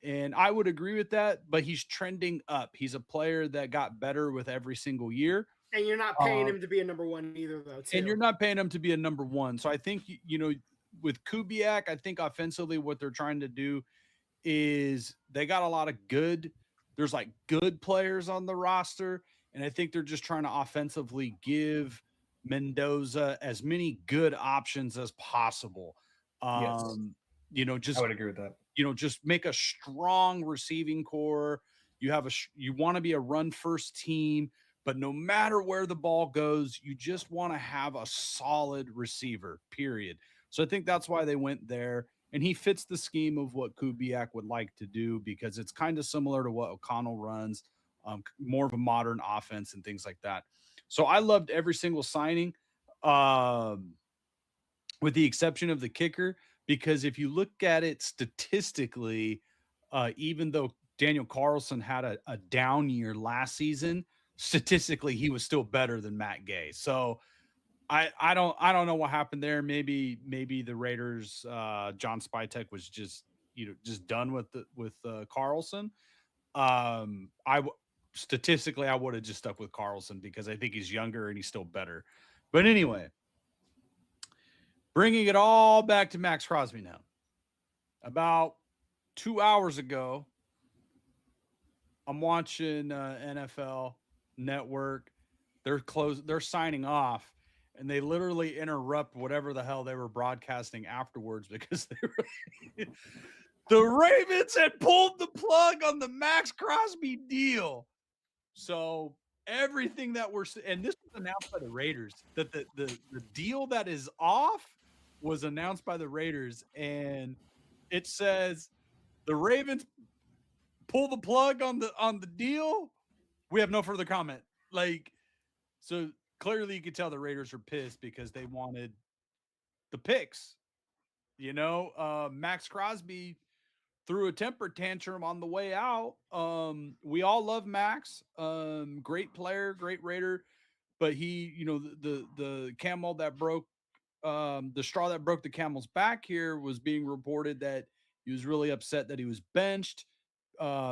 And I would agree with that, but he's trending up. He's a player that got better with every single year. And you're not paying him to be a number one either, though. Too. And you're not paying him to be a number one. So I think, with Kubiak, I think offensively what they're trying to do is they got a lot of there's like good players on the roster. And I think they're just trying to offensively give Mendoza as many good options as possible. Yes. Just I would agree with that. Just make a strong receiving core. You want to be a run first team, but no matter where the ball goes, you just want to have a solid receiver, period. So I think that's why they went there. And he fits the scheme of what Kubiak would like to do because it's kind of similar to what O'Connell runs, more of a modern offense and things like that. So I loved every single signing, with the exception of the kicker, because if you look at it statistically, even though Daniel Carlson had a down year last season, statistically he was still better than Matt Gay. So I don't know what happened there. Maybe the Raiders, John Spytek was just done with Carlson. Statistically I would have just stuck with Carlson because I think he's younger and he's still better. But anyway, bringing it all back to Max Crosby now. About 2 hours ago, I'm watching NFL Network. They're signing off, and they literally interrupt whatever the hell they were broadcasting afterwards because the Ravens had pulled the plug on the Max Crosby deal. So everything that and this was announced by the Raiders, that the deal that is off was announced by the Raiders, and it says the Ravens pull the plug on the deal. We have no further comment. So clearly you could tell the Raiders are pissed because they wanted the picks. Max Crosby threw a temper tantrum on the way out. We all love Max. Great player, great Raider, but he, the camel that broke, the straw that broke the camel's back here was being reported that he was really upset that he was benched,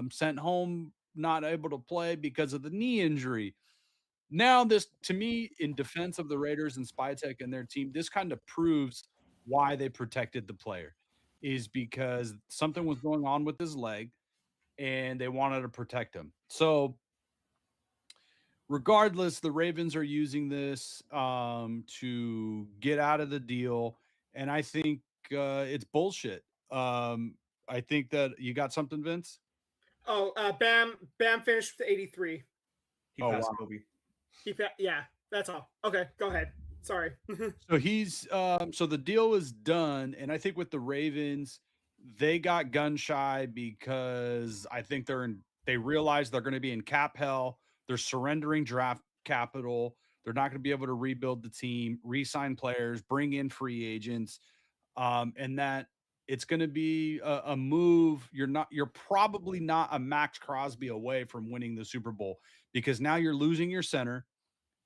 sent home, not able to play because of the knee injury. Now, this, to me, in defense of the Raiders and Spytek and their team, this kind of proves why they protected the player, is because something was going on with his leg and they wanted to protect him. So regardless, the Ravens are using this to get out of the deal. And I think it's bullshit. I think that you got something, Vince? Oh, Bam finished with 83. He passed Kobe. Yeah, that's all. Okay, go ahead. Sorry. So he's so the deal is done, and I think with the Ravens, they got gun shy because I think they realize they're going to be in cap hell. They're surrendering draft capital. They're not going to be able to rebuild the team, re-sign players, bring in free agents, and that it's going to be a move. You're probably not a Max Crosby away from winning the Super Bowl because now you're losing your center.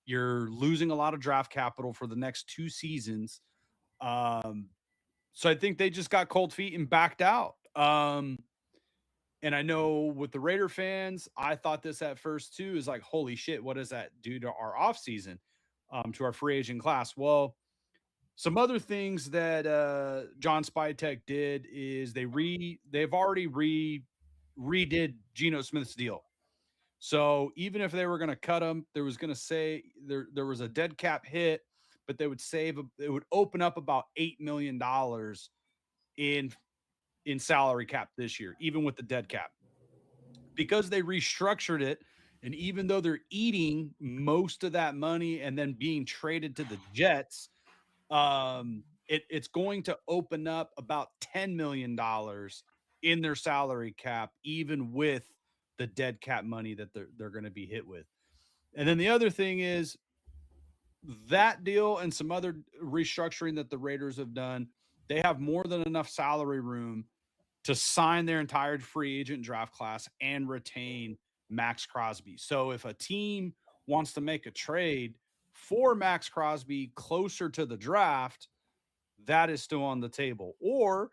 You're losing a lot of draft capital for the next 2 seasons. So I think they just got cold feet and backed out. And I know with the Raider fans, I thought this at first too, is like, holy shit, what does that do to our offseason, to our free agent class? Well, some other things that John Spytek did is they've already redid Geno Smith's deal. So even if they were going to cut him, there was a dead cap hit, but it would open up about $8 million in salary cap this year, even with the dead cap, because they restructured it. And even though they're eating most of that money and then being traded to the Jets, it's going to open up about $10 million in their salary cap, even with the dead cap money that they're going to be hit with. And then the other thing is that deal and some other restructuring that the Raiders have done, they have more than enough salary room to sign their entire free agent draft class and retain Max Crosby. So if a team wants to make a trade for Max Crosby closer to the draft, that is still on the table. Or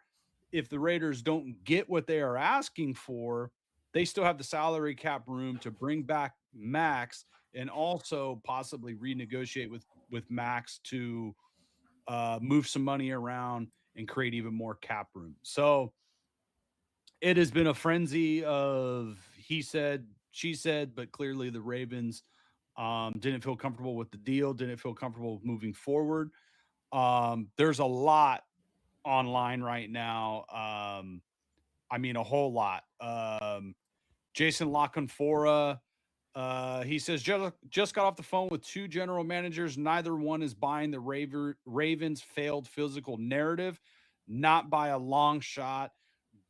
if the Raiders don't get what they are asking for, they still have the salary cap room to bring back Max and also possibly renegotiate with Max to move some money around and create even more cap room. So it has been a frenzy of he said, she said, but clearly the Ravens didn't feel comfortable with the deal, didn't feel comfortable moving forward. There's a lot online right now. I mean, a whole lot. Jason Lockenfora, he says, just got off the phone with two general managers. Neither one is buying the Ravens' failed physical narrative, not by a long shot.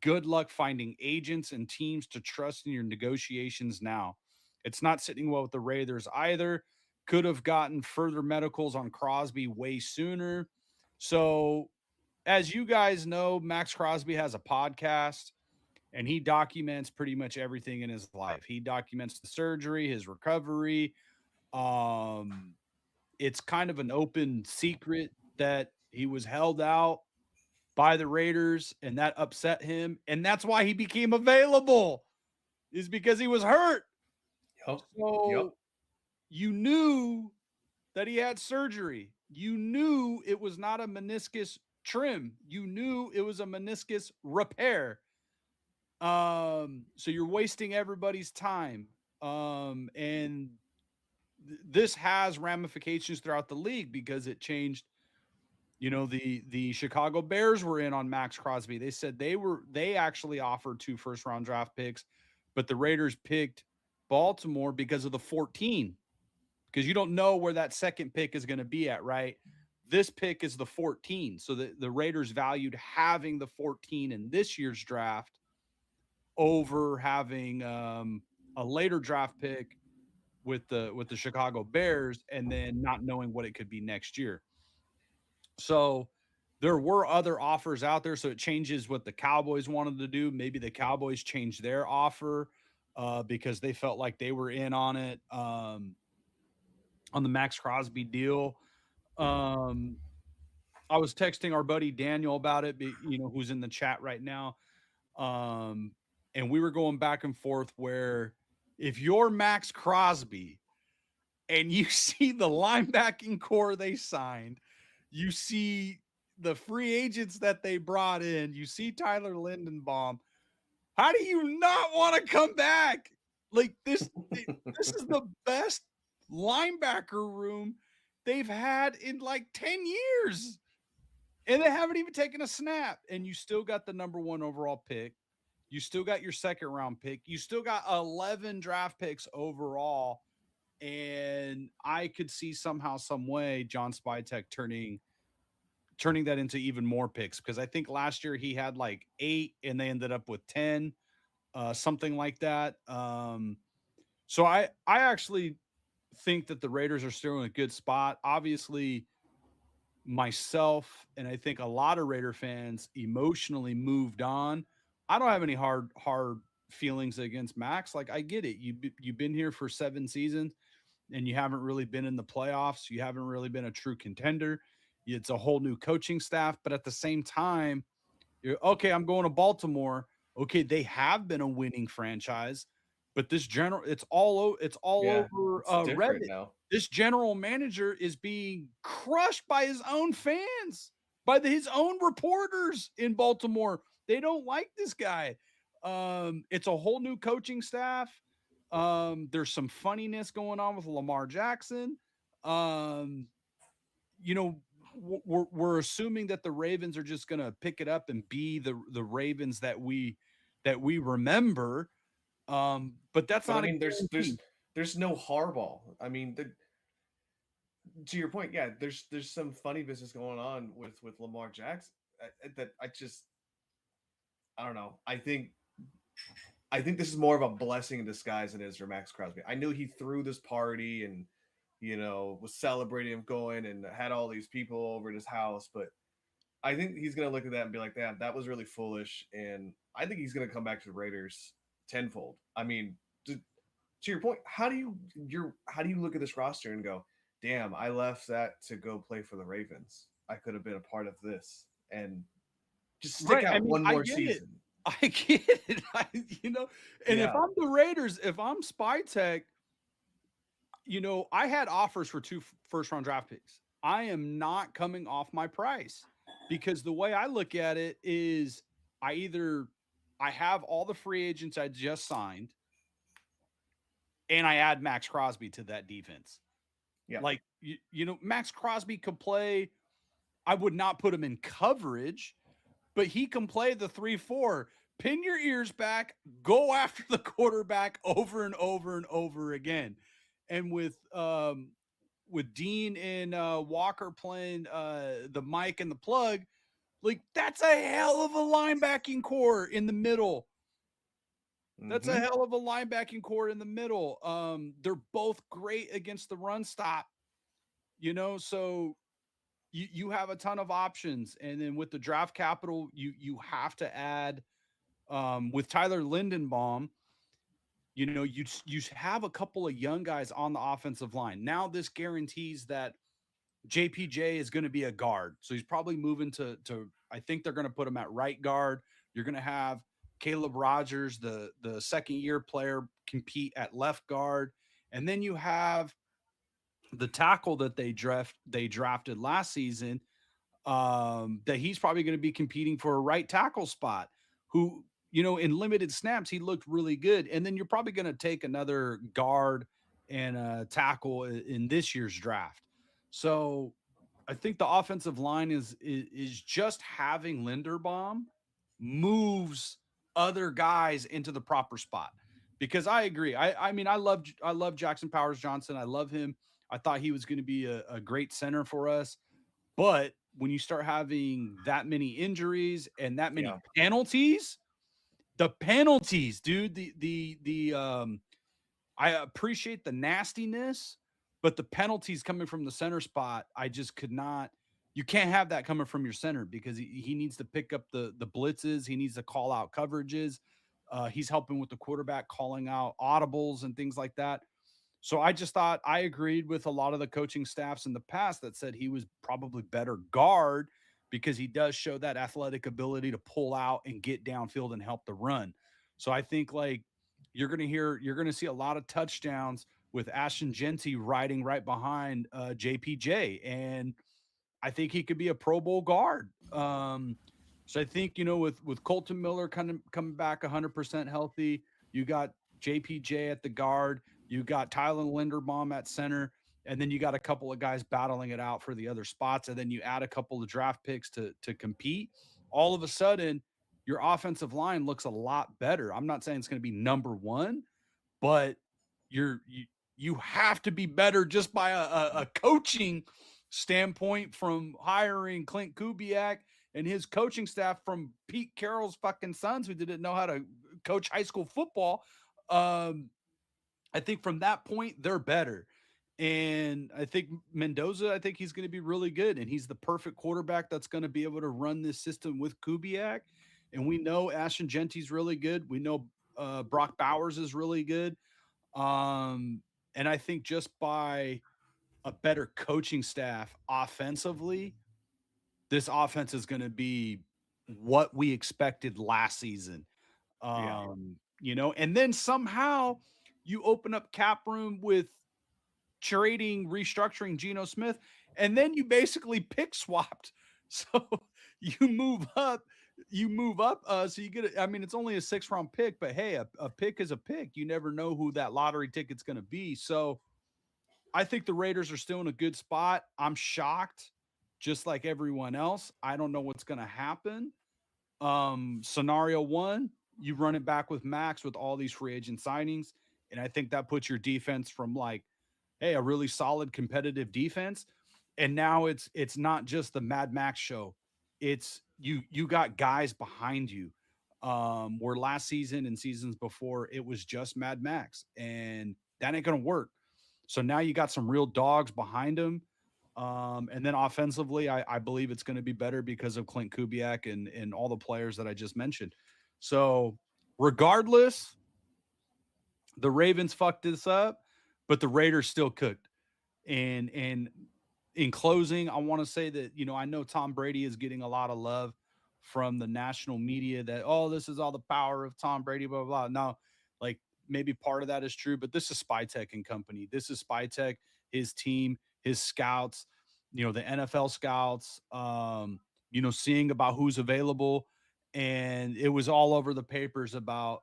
Good luck finding agents and teams to trust in your negotiations now. It's not sitting well with the Raiders either. Could have gotten further medicals on Crosby way sooner. So, as you guys know, Max Crosby has a podcast and he documents pretty much everything in his life. He documents the surgery, his recovery. It's kind of an open secret that he was held out by the Raiders and that upset him. And that's why he became available, is because he was hurt. Yep. So you knew that he had surgery. You knew it was not a meniscus trim. You knew it was a meniscus repair. So you're wasting everybody's time. And this has ramifications throughout the league because it changed. You know, the Chicago Bears were in on Max Crosby. They said they actually offered 2 first-round draft picks, but the Raiders picked Baltimore because of the 14. Because you don't know where that second pick is going to be at, right? This pick is the 14. So the Raiders valued having the 14 in this year's draft over having a later draft pick with the Chicago Bears and then not knowing what it could be next year. So there were other offers out there. So it changes what the Cowboys wanted to do. Maybe the Cowboys changed their offer because they felt like they were in on it on the Max Crosby deal. I was texting our buddy Daniel about it, you know, who's in the chat right now. And we were going back and forth where if you're Max Crosby and you see the linebacking core they signed, you see the free agents that they brought in, you see Tyler Lindenbaum, how do you not want to come back? Like this is the best linebacker room they've had in like 10 years. And they haven't even taken a snap. And you still got the number 1 overall pick. You still got your second round pick. You still got 11 draft picks overall. And I could see somehow, some way, John Spytek turning that into even more picks. Because I think last year he had like 8 and they ended up with 10, something like that. So I actually think that the Raiders are still in a good spot. Obviously, myself and I think a lot of Raider fans emotionally moved on. I don't have any hard feelings against Max. Like, I get it. You've been here for 7 seasons and you haven't really been in the playoffs. You haven't really been a true contender. It's a whole new coaching staff, but at the same time, you're okay. I'm going to Baltimore. Okay, they have been a winning franchise, but it's all over Reddit now. This general manager is being crushed by his own fans, by his own reporters in Baltimore. They don't like this guy. It's a whole new coaching staff. There's some funniness going on with Lamar Jackson. You know, we're assuming that the Ravens are just going to pick it up and be the Ravens that we remember. But that's not. I mean, there's no Harbaugh. I mean, to your point, yeah, there's some funny business going on with Lamar Jackson that I don't know. I think this is more of a blessing in disguise than it is for Max Crosby. I knew he threw this party and, you know, was celebrating him going and had all these people over at his house, but I think he's going to look at that and be like, damn, that was really foolish. And I think he's going to come back to the Raiders tenfold. I mean, to your point, how do you look at this roster and go, damn, I left that to go play for the Ravens. I could have been a part of this. And Just stick Right, I out mean, one I more get it. season. I get it. And if Yeah. I'm the Raiders, if I'm Spytech, I had offers for 2 first-round draft picks. I am not coming off my price because the way I look at it is I have all the free agents I just signed and I add Max Crosby to that defense. Yeah. Like, Max Crosby could play. I would not put him in coverage, but he can play the 3-4. Pin your ears back, go after the quarterback over and over and over again. And with Dean and Walker playing the mic and the plug, like that's a hell of a linebacking core in the middle. That's a hell of a linebacking core in the middle. They're both great against the run stop, so you have a ton of options. And then with the draft capital, you have to add with Tyler Lindenbaum, you have a couple of young guys on the offensive line. Now this guarantees that JPJ is going to be a guard. So he's probably moving to I think they're going to put him at right guard. You're going to have Caleb Rogers, the second year player, compete at left guard. And then you have the tackle that they drafted last season, that he's probably going to be competing for a right tackle spot, who, in limited snaps, he looked really good. And then you're probably going to take another guard and a tackle in this year's draft. So I think the offensive line is just having Linderbaum moves other guys into the proper spot. Because I agree. I mean, I love Jackson Powers Johnson. I love him. I thought he was going to be a great center for us. But when you start having that many injuries and that many penalties, the penalties, dude, I appreciate the nastiness, but the penalties coming from the center spot, I just could not. You can't have that coming from your center because he needs to pick up the blitzes. He needs to call out coverages. He's helping with the quarterback, calling out audibles and things like that. So I just thought I agreed with a lot of the coaching staffs in the past that said he was probably better guard because he does show that athletic ability to pull out and get downfield and help the run. So I think you're going to see a lot of touchdowns with Ashton Genty riding right behind JPJ. And I think he could be a Pro Bowl guard. So I think, with Colton Miller kind of coming back 100% healthy, you got JPJ at the guard, you got Tyler Linderbaum at center, and then you got a couple of guys battling it out for the other spots. And then you add a couple of draft picks to compete. All of a sudden, your offensive line looks a lot better. I'm not saying it's going to be number one, but you have to be better just by a coaching standpoint, from hiring Clint Kubiak and his coaching staff from Pete Carroll's fucking sons who didn't know how to coach high school football. I think from that point, they're better. And I think Mendoza, I think he's going to be really good. And he's the perfect quarterback that's going to be able to run this system with Kubiak. And we know Ashton Genty's really good. We know Brock Bowers is really good. And I think just by a better coaching staff offensively, this offense is going to be what we expected last season. And then somehow you open up cap room with restructuring Geno Smith, and then you basically pick swapped. So you move up. So you get it's only a 6th-round pick, but hey, a pick is a pick. You never know who that lottery ticket's going to be. So I think the Raiders are still in a good spot. I'm shocked, just like everyone else. I don't know what's going to happen. Scenario one, you run it back with Max with all these free agent signings. And I think that puts your defense from a really solid competitive defense. And now it's not just the Mad Max show. It's you got guys behind you. Where last season and seasons before, it was just Mad Max, and that ain't going to work. So now you got some real dogs behind him. And then offensively, I believe it's going to be better because of Clint Kubiak and all the players that I just mentioned. So regardless, the Ravens fucked this up, but the Raiders still cooked. And in closing, I want to say that, I know Tom Brady is getting a lot of love from the national media that, oh, this is all the power of Tom Brady, blah, blah, blah. No, like maybe part of that is true, but this is Spytek and company. This is Spytek, his team, his scouts, the NFL scouts, seeing about who's available. And it was all over the papers about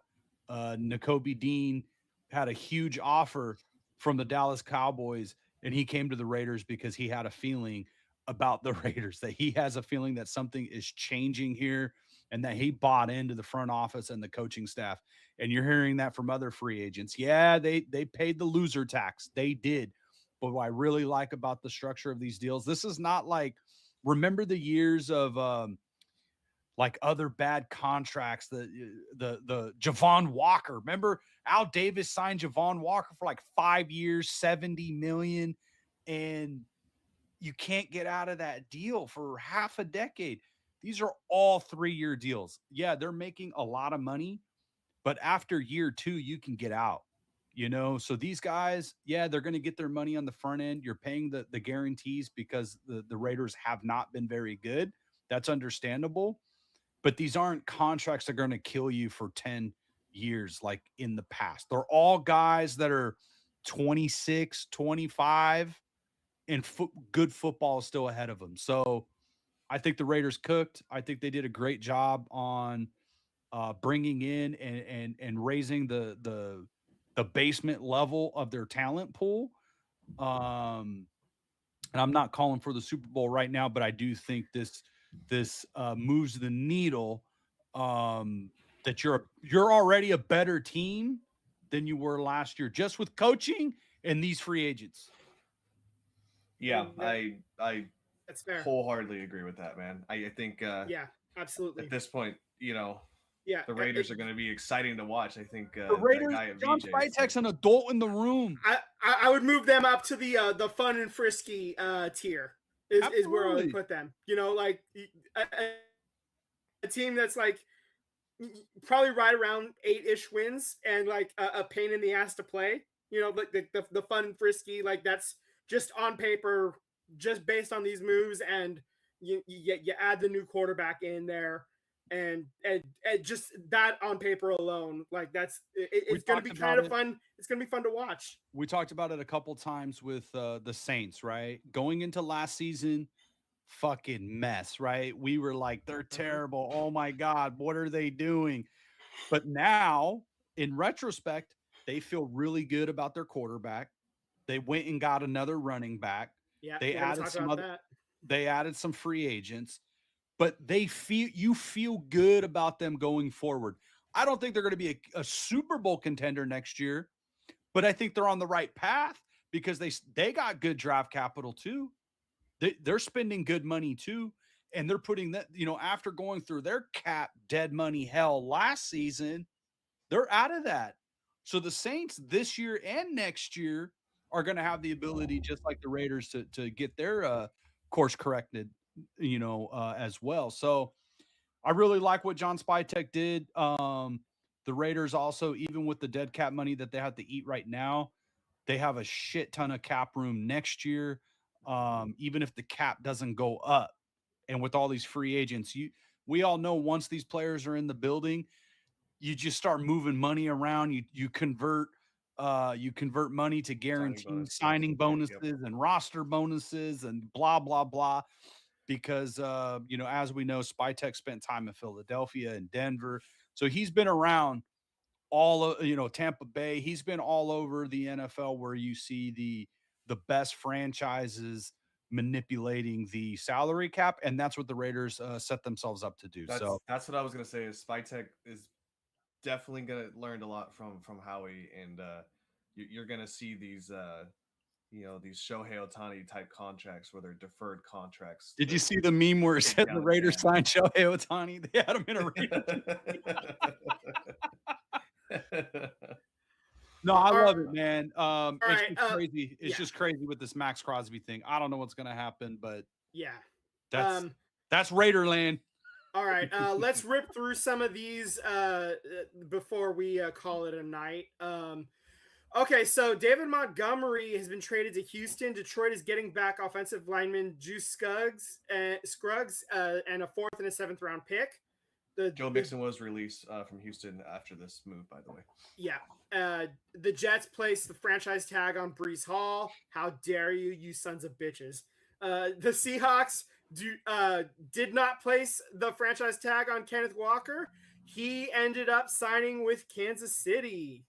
Nakobe Dean had a huge offer from the Dallas Cowboys, and he came to the Raiders because he had a feeling about the Raiders, that he has a feeling that something is changing here and that he bought into the front office and the coaching staff. And you're hearing that from other free agents. Yeah, they paid the loser tax. They did. But what I really like about the structure of these deals, this is not like, remember the years of like other bad contracts, the Javon Walker. Remember Al Davis signed Javon Walker for like 5 years, $70 million, and you can't get out of that deal for half a decade. These are all 3-year deals. Yeah, they're making a lot of money, but after year 2, you can get out. So these guys, yeah, they're going to get their money on the front end. You're paying the guarantees because the Raiders have not been very good. That's understandable. But these aren't contracts that are going to kill you for 10 years like in the past. They're all guys that are 26, 25, and good football is still ahead of them. So I think the Raiders cooked. I think they did a great job on bringing in and raising the basement level of their talent pool. And I'm not calling for the Super Bowl right now, but I do think this moves the needle, that you're already a better team than you were last year, just with coaching and these free agents. Yeah, I that's fair. Wholeheartedly agree with that, man. I think yeah, absolutely. At this point, yeah, the Raiders are going to be exciting to watch. I think the Raiders, John Spytek's an adult in the room. I would move them up to the fun and frisky tier. Is where I would put them. Like a team that's like probably right around 8-ish wins and like a pain in the ass to play. Like the fun and frisky, like that's just on paper, just based on these moves, and you add the new quarterback in there, and just that on paper alone, like it's going to be kind of fun. It's going to be fun to watch. We talked about it a couple times with the Saints, right? Going into last season, fucking mess, right? We were like, they're terrible. Oh my God, what are they doing? But now, in retrospect, they feel really good about their quarterback. They went and got another running back. Yeah, they added they added some free agents, but you feel good about them going forward. I don't think they're going to be a Super Bowl contender next year, but I think they're on the right path because they got good draft capital too. They're spending good money too, and they're putting that, after going through their cap dead money hell last season, they're out of that. So the Saints this year and next year are going to have the ability, just like the Raiders, to get their course corrected, as well. So I really like what John Spytek did. The Raiders also, even with the dead cap money that they have to eat right now, they have a shit ton of cap room next year. Even if the cap doesn't go up, and with all these free agents, we all know once these players are in the building, you just start moving money around. You convert money to guaranteed signing bonuses and roster bonuses and blah, blah, blah. Because, as we know, Spytek spent time in Philadelphia and Denver. So he's been around Tampa Bay. He's been all over the NFL where you see the best franchises manipulating the salary cap. And that's what the Raiders set themselves up to do. That's what I was going to say is Spytek is definitely going to learn a lot from Howie, and you're going to see these these Shohei Ohtani type contracts where they're deferred contracts. Did you see the meme where it said the Raiders signed Shohei Ohtani? They had him in a Raiders. No, I love it, man. It's just crazy. It's just crazy with this Max Crosby thing. I don't know what's going to happen, but yeah, that's Raiderland. All right, let's rip through some of these before we call it a night. Okay, so David Montgomery has been traded to Houston. Detroit is getting back offensive lineman Juice Scruggs, and a 4th and a 7th round pick. Joe Mixon was released from Houston after this move, by the way. Yeah. The Jets placed the franchise tag on Brees Hall. How dare you, you sons of bitches. The Seahawks did not place the franchise tag on Kenneth Walker. He ended up signing with Kansas City.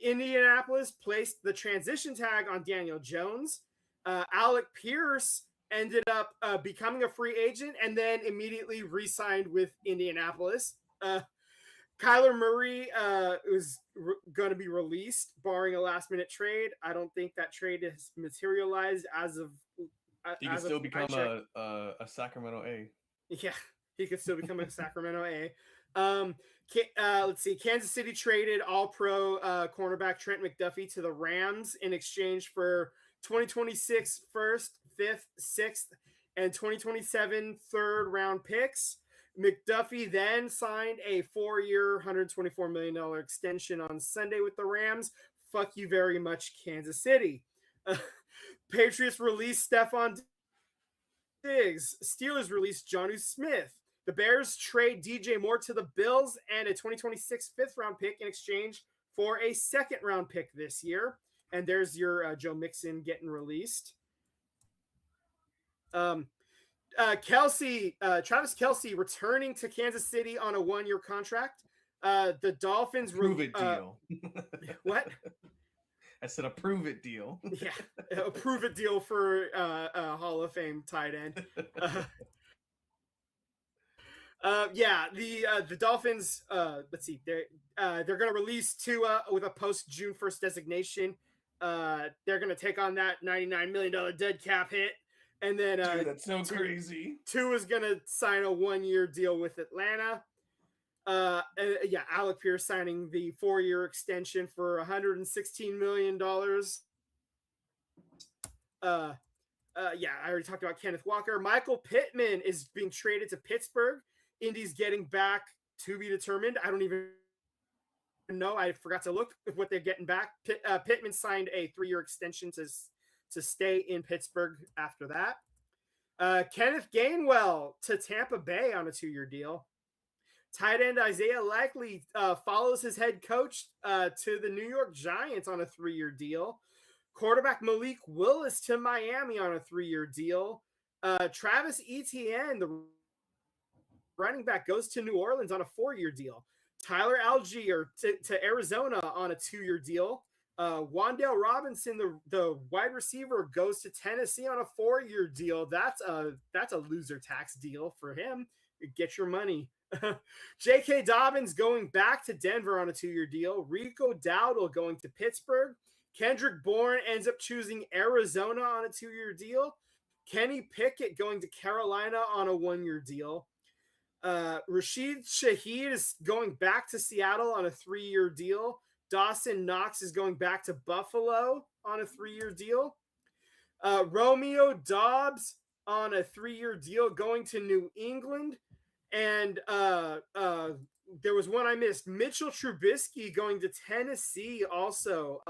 Indianapolis placed the transition tag on Daniel Jones. Alec Pierce ended up becoming a free agent and then immediately re-signed with Indianapolis. Kyler Murray was going to be released, barring a last-minute trade. I don't think that trade has materialized as of. He can still become a Sacramento A. Yeah, he could still become a Sacramento A. Let's see. Kansas City traded All-Pro cornerback Trent McDuffie to the Rams in exchange for 2026 first, 5th, 6th, and 2027 third-round picks. McDuffie then signed a 4-year, $124 million extension on Sunday with the Rams. Fuck you very much, Kansas City. Patriots released Stephon Diggs. Steelers released Jonnu Smith. The Bears trade DJ Moore to the Bills and a 2026 5th-round pick in exchange for a 2nd-round pick this year. And there's your Joe Mixon getting released. Travis Kelce returning to Kansas City on a 1-year contract. The Dolphins prove it deal. What? I said a prove it deal. Yeah, a prove it deal for a Hall of Fame tight end. The Dolphins. Let's see. They're going to release Tua with a post June 1st designation. They're going to take on that $99 million dead cap hit. And then Dude, that's so crazy. Tua's going to sign a 1-year deal with Atlanta. Alec Pierce signing the 4-year extension for $116 million. I already talked about Kenneth Walker. Michael Pittman is being traded to Pittsburgh. Indy's getting back to be determined. I don't even know. I forgot to look at what they're getting back. Pittman signed a 3-year extension to stay in Pittsburgh after that. Kenneth Gainwell to Tampa Bay on a 2-year deal. Tight end Isaiah Likely follows his head coach to the New York Giants on a 3-year deal. Quarterback Malik Willis to Miami on a 3-year deal. Travis Etienne, the running back, goes to New Orleans on a 4-year deal. Tyler Algier to Arizona on a 2-year deal. Wan'Dale Robinson, the wide receiver, goes to Tennessee on a 4-year deal. That's a loser tax deal for him. Get your money. J.K. Dobbins going back to Denver on a 2-year deal. Rico Dowdle going to Pittsburgh. Kendrick Bourne ends up choosing Arizona on a 2-year deal. Kenny Pickett going to Carolina on a 1-year deal. Rashid Shaheed is going back to Seattle on a 3-year deal. Dawson Knox is going back to Buffalo on a 3-year deal. Romeo Dobbs on a 3-year deal going to New England. And there was one I missed. Mitchell Trubisky going to Tennessee also,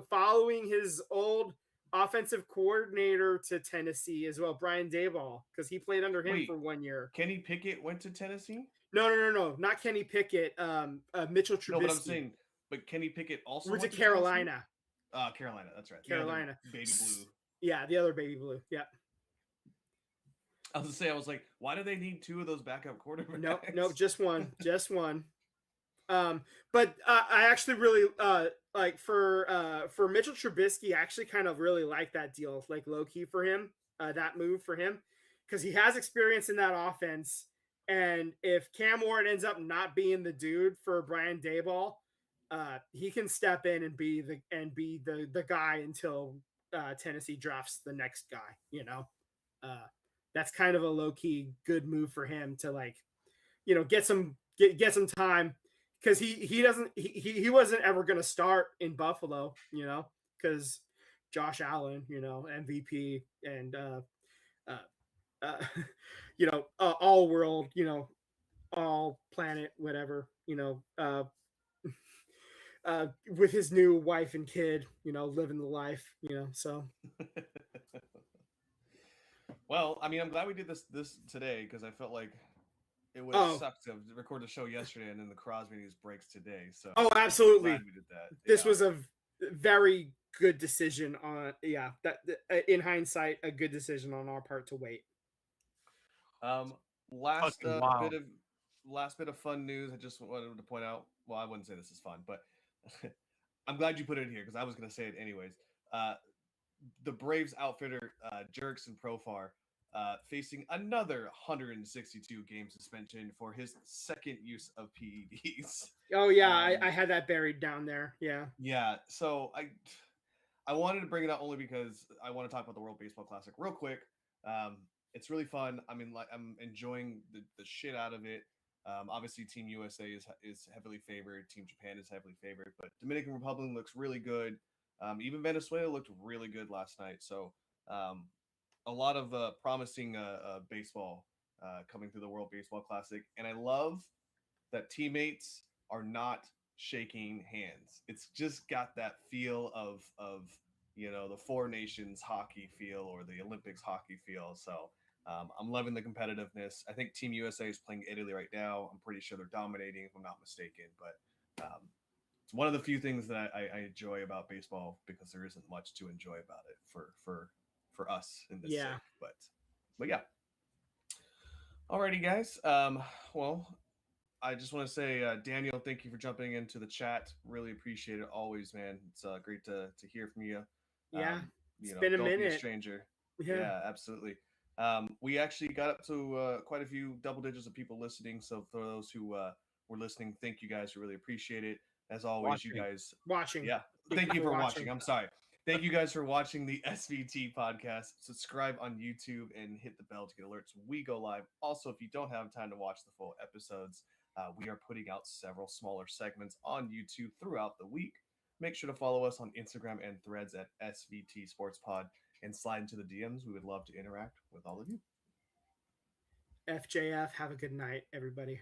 following his old offensive coordinator to Tennessee as well, Brian Daboll, because he played under him for 1 year. Kenny Pickett went to Tennessee? No, not Kenny Pickett. Mitchell Trubisky. No, but I'm saying, but Kenny Pickett also went to Carolina. Carolina, that's right. Carolina. Baby blue. Yeah, the other baby blue. Yeah. I was like, why do they need 2 of those backup quarterbacks? No, just one. But I actually really like for Mitchell Trubisky, I actually kind of really like that deal, like low key for him, that move for him, because he has experience in that offense. And if Cam Ward ends up not being the dude for Brian Daboll, he can step in and be the guy until Tennessee drafts the next guy. You know, that's kind of a low key good move for him to, like, you know, get some time. Because he wasn't ever going to start in Buffalo, you know, because Josh Allen, you know, MVP and, you know, all world, you know, all planet, whatever, you know, with his new wife and kid, living the life, so. Well, I mean, I'm glad we did this today because I felt like it would have sucked to record the show yesterday and then the Crosby news breaks today. So absolutely, glad we did that. This was a very good decision that in hindsight, a good decision on our part to wait. Last bit of fun news. I just wanted to point out. Well, I wouldn't say this is fun, but I'm glad you put it in here because I was going to say it anyways. The Braves outfitter Jerks and Profar facing another 162 game suspension for his second use of PEDs. Oh yeah, I had that buried down there. Yeah. So I wanted to bring it up only because I want to talk about the World Baseball Classic real quick. It's really fun. I mean, like I'm enjoying the shit out of it. Obviously, Team USA is heavily favored. Team Japan is heavily favored, but Dominican Republic looks really good. Even Venezuela looked really good last night. So a lot of promising baseball coming through the World Baseball Classic, and I love that teammates are not shaking hands. It's just got that feel of the Four Nations hockey feel or the Olympics hockey feel. So I'm loving the competitiveness. I think Team USA is playing Italy right now. I'm pretty sure they're dominating, if I'm not mistaken. But it's one of the few things that I enjoy about baseball because there isn't much to enjoy about it for us in this sake. But yeah. Alrighty, guys. Well, I just want to say, Daniel, thank you for jumping into the chat. Really appreciate it always, man. It's great to hear from you. Yeah, it's been a minute. Don't be a stranger. Yeah, absolutely. We actually got up to quite a few double digits of people listening. So for those who were listening, thank you guys. We really appreciate it. As always, you guys watching. Yeah, thank you for watching. I'm sorry. Thank you guys for watching the SVT podcast. Subscribe on YouTube and hit the bell to get alerts when we go live. Also, if you don't have time to watch the full episodes, we are putting out several smaller segments on YouTube throughout the week. Make sure to follow us on Instagram and Threads at SVT Sports Pod and slide into the DMs. We would love to interact with all of you. FJF, have a good night, everybody.